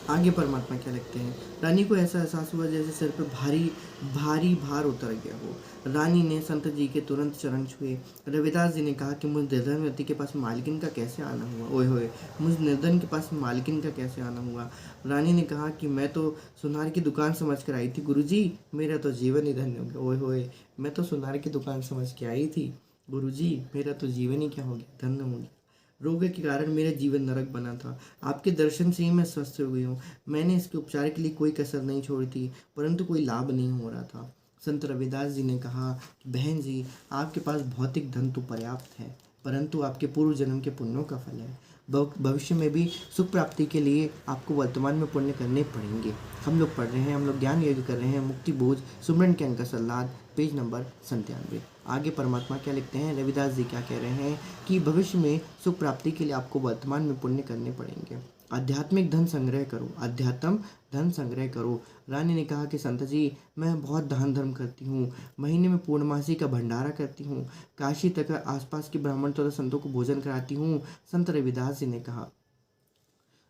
[SPEAKER 1] आगे परमात्मा क्या लिखते हैं, रानी को ऐसा एहसास हुआ जैसे सिर पर भारी भारी भार उतर गया हो। रानी ने संत जी के तुरंत चरण छुए। रविदास जी ने कहा कि मुझ निर्धन व्यक्ति के पास मालकिन का कैसे आना हुआ। ओए होए, मुझ निर्धन के पास मालकिन का कैसे आना हुआ। रानी ने कहा कि मैं तो सुनार की दुकान समझ कर आई थी गुरुजी, मेरा तो जीवन ही धन्य हो गया। ओए होए, मैं तो सुनार की दुकान समझ के आई थी गुरुजी, मेरा तो जीवन ही क्या हो गया, धन्य हो गया। रोग के कारण मेरा जीवन नरक बना था, आपके दर्शन से ही मैं स्वस्थ हो गई हूँ। मैंने इसके उपचार के लिए कोई कसर नहीं छोड़ी थी, परंतु कोई लाभ नहीं हो रहा था। संत रविदास जी ने कहा कि बहन जी, आपके पास भौतिक धन तो पर्याप्त है, परंतु आपके पूर्व जन्म के पुण्यों का फल है। भविष्य में भी सुख प्राप्ति के लिए आपको वर्तमान में पुण्य करने पड़ेंगे। हम लोग पढ़ रहे हैं, हम लोग ज्ञान यज्ञ कर रहे हैं, मुक्ति बोझ सुमरन के अंक सल्लाद, पेज नंबर 97। आगे परमात्मा क्या लिखते हैं, रविदास जी क्या कह रहे हैं कि भविष्य में सुख प्राप्ति के लिए आपको वर्तमान में पुण्य करने पड़ेंगे। आध्यात्मिक धन संग्रह करो, अध्यात्म धन संग्रह करो। रानी ने कहा कि संत जी, मैं बहुत दान धर्म करती हूँ, महीने में पूर्णमासी का भंडारा करती हूँ, काशी तक आसपास के ब्राह्मण तथा संतों को भोजन कराती हूँ। संत रविदास जी ने कहा,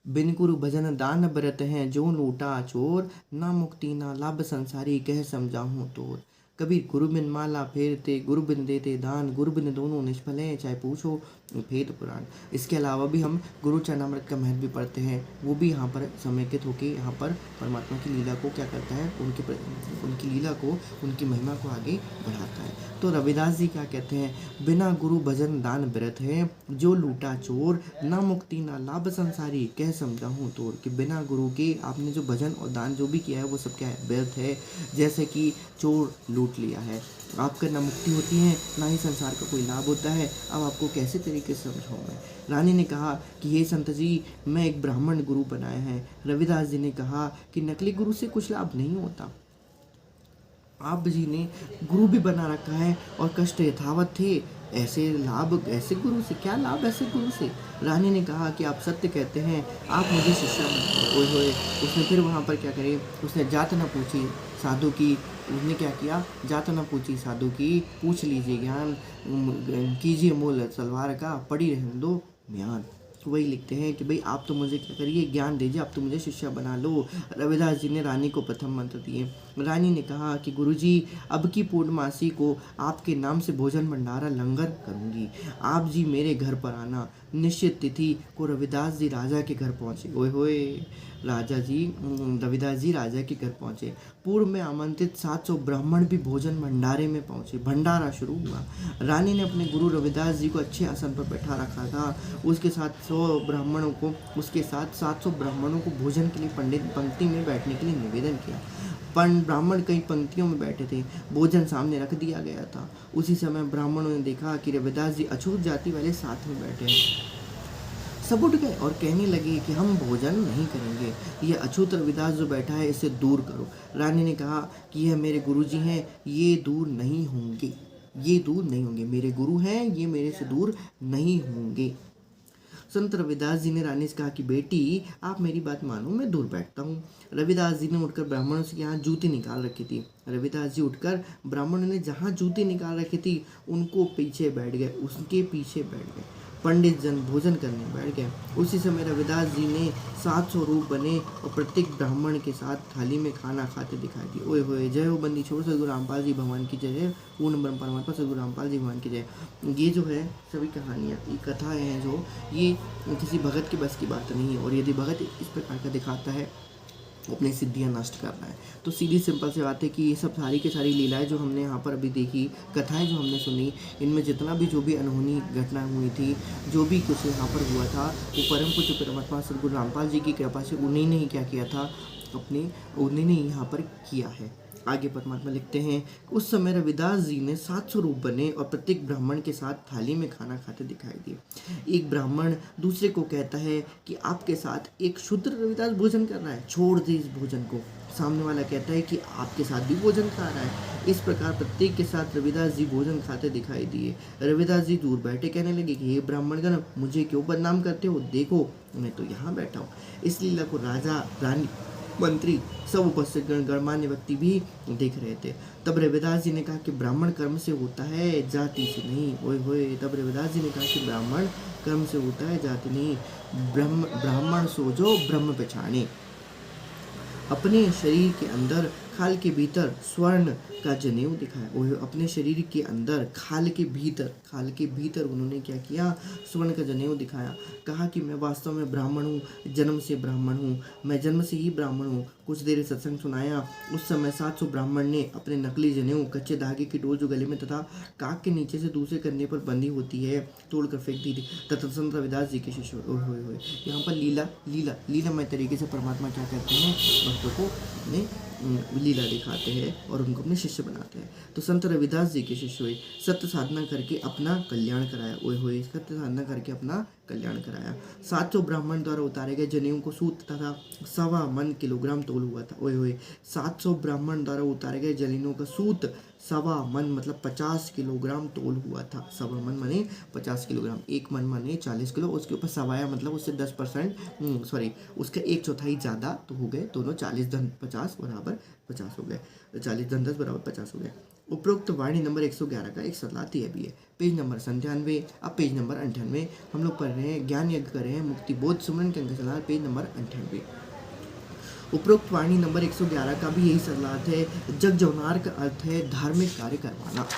[SPEAKER 1] बिन गुरु भजन दान व्रत हैं, जो लूटा चोर, ना मुक्ति ना लाभ संसारी, कह समझाऊँ तोर। कबीर, गुरु बिन माला फेरते, गुरु बिन देते दान, गुरु बिन दोनों निष्फल हैं, चाहे पूछो भेद पुराण। इसके अलावा भी हम गुरु चरणामृत का महत्व भी पढ़ते हैं, वो भी यहाँ पर समेकित होकर यहाँ पर परमात्मा की लीला को क्या करता है, उनकी लीला को, उनकी महिमा को आगे बढ़ाता है। तो रविदास जी क्या कहते हैं, बिना गुरु भजन दान व्रत है, जो लूटा चोर, ना मुक्ति ना लाभ संसारी, कह समझाऊँ तोर। कि बिना गुरु के आपने जो भजन और दान जो भी किया है वो सब क्या है, व्यर्थ है, जैसे कि चोर लूट लिया है। आपका ना मुक्ति होती है, ना ही संसार का कोई लाभ होता है। अब आपको कैसे तरीके से समझाऊँ मैं। रानी ने कहा कि हे संत जी, मैं एक ब्राह्मण गुरु बनाया है। रविदास जी ने कहा कि नकली गुरु से कुछ लाभ नहीं होता, आप जी ने गुरु भी बना रखा है और कष्ट यथावत थे, ऐसे लाभ, ऐसे गुरु से क्या लाभ, ऐसे गुरु से। रानी ने कहा कि आप सत्य कहते हैं, आप मुझे शिष्या बनाओ। ओए होए, उसने फिर वहाँ पर क्या करे, उसने जात न पूछी साधु की, उसने क्या किया, जात न पूछी साधु की, पूछ लीजिए ज्ञान, कीजिए मोल सलवार का, पड़ी रहने दो म्यान। वही लिखते हैं कि भाई आप तो मुझे क्या करिए, ज्ञान दीजिए, आप तो मुझे शिष्या बना लो। रविदास जी ने रानी को प्रथम मंत्र दिए। रानी ने कहा कि गुरुजी, अब की पूर्णमासी को आपके नाम से भोजन भंडारा लंगर करूंगी, आप जी मेरे घर पर आना। निश्चित तिथि को रविदास जी राजा के घर पहुँचे। ओए होए, रविदास जी राजा के घर पहुँचे। पूर्व में आमंत्रित 700 ब्राह्मण भी भोजन भंडारे में पहुँचे। भंडारा शुरू हुआ। रानी ने अपने गुरु रविदास जी को अच्छे आसन पर बैठा रखा था। उसके साथ 700 ब्राह्मणों को भोजन के लिए पंडित पंक्ति में बैठने के लिए निवेदन किया। ब्राह्मण कई पंक्तियों में बैठे थे, भोजन सामने रख दिया गया था। उसी समय ब्राह्मणों ने देखा कि रविदास जी अछूत जाति वाले साथ में बैठे हैं। सब उठ गए और कहने लगे कि हम भोजन नहीं करेंगे, ये अछूत रविदास जो बैठा है इसे दूर करो। रानी ने कहा कि यह मेरे गुरुजी हैं, ये दूर नहीं होंगे, ये दूर नहीं होंगे, मेरे गुरु हैं, ये मेरे से दूर नहीं होंगे। संत रविदास जी ने रानी से कहा कि बेटी आप मेरी बात मानो, मैं दूर बैठता हूँ। रविदास जी ने उठकर ब्राह्मणों से यहाँ जूती निकाल रखी थी। रविदास जी उठकर ब्राह्मणों ने जहाँ जूती निकाल रखी थी उनको पीछे बैठ गए, उसके पीछे बैठ गए। पंडित जन भोजन करने बैठ गए। उसी समय रविदास जी ने 700 रूप बने और प्रत्येक ब्राह्मण के साथ थाली में खाना खाते दिखाई दिए। ओए होए, जय हो बंदी छोड़ सदगुरु रामपाल जी भगवान की जय, जय पूर्ण ब्रह्म परमात्मा सदगुरु रामपाल जी भगवान की जय। ये जो है सभी कहानियाँ, ये कथाएँ हैं जो, ये किसी भगत की बस की बात नहीं है। और यदि भगत इस प्रकार का दिखाता है अपनी सिद्धियां नष्ट कर रहा है, तो सीधी सिंपल सी बात है कि ये सब सारी की सारी लीलाएं जो हमने यहाँ पर अभी देखी, कथाएं जो हमने सुनी, इनमें जितना भी जो भी अनहोनी घटना हुई थी, जो भी कुछ यहाँ पर हुआ था, वो परम पूज्य परमात्मा सदगुरु रामपाल जी की कृपा से उन्हीं ने ही क्या किया था, उन्हीं ने यहाँ पर किया है। आगे परमात्मा लिखते हैं, उस समय रविदास जी ने 700 रूप बने और प्रत्येक ब्राह्मण के साथ थाली में खाना खाते दिखाई दिए। एक ब्राह्मण दूसरे को कहता है कि आपके साथ एक शूद्र रविदास भोजन कर रहा है, छोड़ दे इस भोजन को। सामने वाला कहता है कि आपके साथ भी भोजन खा रहा है। इस प्रकार प्रत्येक के साथ रविदास जी भोजन खाते दिखाई दिए। रविदास जी दूर बैठे कहने लगे कि हे ब्राह्मणगण, मुझे क्यों बदनाम करते हो, देखो मैं तो यहाँ बैठा हूँ। इस लीला को राजा, रानी, मंत्री, सब उपस्थित गणमान्य व्यक्ति भी देख रहे थे। तब रविदास जी ने कहा कि ब्राह्मण कर्म से होता है, जाति से नहीं। ओए होए, तब रविदास जी ने कहा कि ब्राह्मण कर्म से होता है, जाति नहीं। ब्राह्मण सोजो ब्रह्म पहचाने। अपने शरीर के अंदर खाल के भीतर स्वर्ण का जनेऊ दिखाया। वो अपने शरीर के अंदर खाल के भीतर उन्होंने क्या किया, स्वर्ण का जनेऊ दिखाया। कहा कि मैं वास्तव में ब्राह्मण हूँ, जन्म से ब्राह्मण हूँ, मैं जन्म से ही ब्राह्मण हूँ। कुछ देर सत्संग सुनाया। उस समय 700 ब्राह्मण ने अपने नकली जनेऊ, कच्चे धागे की डोर जो गले में तथा काक के नीचे से दूसरे कंधे पर बंधी होती है, तोड़कर फेंक दी थी। तथा संत रविदास जी के शिष्य हुए। यहाँ पर लीलामय तरीके से परमात्मा क्या करते हैं, भक्तों को अपने लीला दिखाते हैं और उनको अपने शिष्य बनाते हैं। तो संत रविदास जी के शिष्य हुए, सत्य साधना करके अपना कल्याण कराया। ओए होए, सत्य साधना करके अपना कल्याण कराया। 700 ब्राह्मण द्वारा उतारे गए जनेऊ को सूत तथा 1.25 मन किलोग्राम तोल हुआ था। ओए होए, 700 ब्राह्मण द्वारा उतारे गए जनेऊ का सूत 1.25 मन मतलब 50 किलोग्राम तोल हुआ था। 1.25 मन माने 50 किलोग्राम, 1 मन माने 40 किलो, उसके ऊपर सवाया मतलब उससे 10% सॉरी उसका 1/4 ज़्यादा, तो हो गए दोनों 40 धन 50 बराबर 50 हो गए, 40 धन 10 बराबर 50 हो गए। उपरोक्त वाणी नंबर 111 का एक सलाती है भी है, पेज नंबर 97। अब पेज नंबर 98 हम लोग पढ़ रहे हैं, ज्ञान यज्ञ कर रहे हैं, मुक्ति बोध सुमरन के अंक सलाह, पेज नंबर 98। उपरोक्त वाणी नंबर 111 का भी यही सलाहत है। जग जौनार का अर्थ है धार्मिक कार्य करवाना,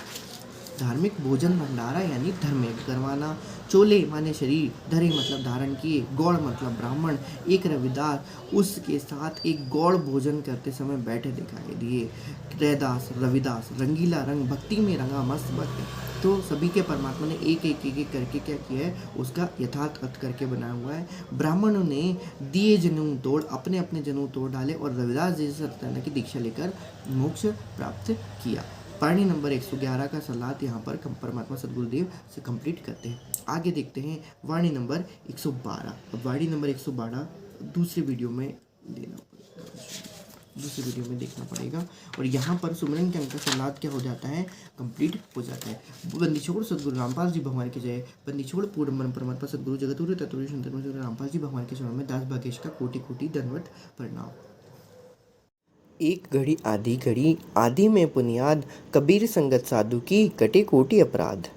[SPEAKER 1] धार्मिक भोजन भंडारा यानी धर्म यज्ञ करवाना। चोले माने शरीर, धरे मतलब धारण किए, गौड़ मतलब ब्राह्मण। एक रविदास उसके साथ एक गौड़ भोजन करते समय बैठे दिखाई दिए। रैदास रविदास, रंगीला रंग, भक्ति में रंगा मस्त भक्त। तो सभी के परमात्मा ने एक करके क्या किया है, उसका यथार्थ अर्थ करके बनाया हुआ है। ब्राह्मणों ने दिए जनेऊ तोड़, अपने अपने जनेऊ तोड़ डाले और रविदास जी से सत्यनारायण की दीक्षा लेकर मोक्ष प्राप्त किया। वाणी नंबर 111 का सलाहत यहाँ पर परमात्मा सदगुरुदेव से कंप्लीट करते हैं। आगे देखते हैं वाणी नंबर 112। अब वाणी नंबर 112 दूसरी वीडियो में देखना पड़ेगा और यहाँ पर सुमरन के अंक का सलाहत क्या हो जाता है, कंप्लीट हो जाता है। बंदी छोड़ सदगुरु रामपाल जी भगवान की जय। बंदी छोड़ पूर्ण ब्रह्म परमात्मा सदगुरु जगतगुरु तत्वरूप संत रामपाल जी भगवान के चरणों में दास भागेश का कोटि कोटि दंडवत प्रणाम।
[SPEAKER 2] एक घड़ी आधी घड़ी, आधी में बुनियाद, कबीर संगत साधु की कटे कोटि अपराध।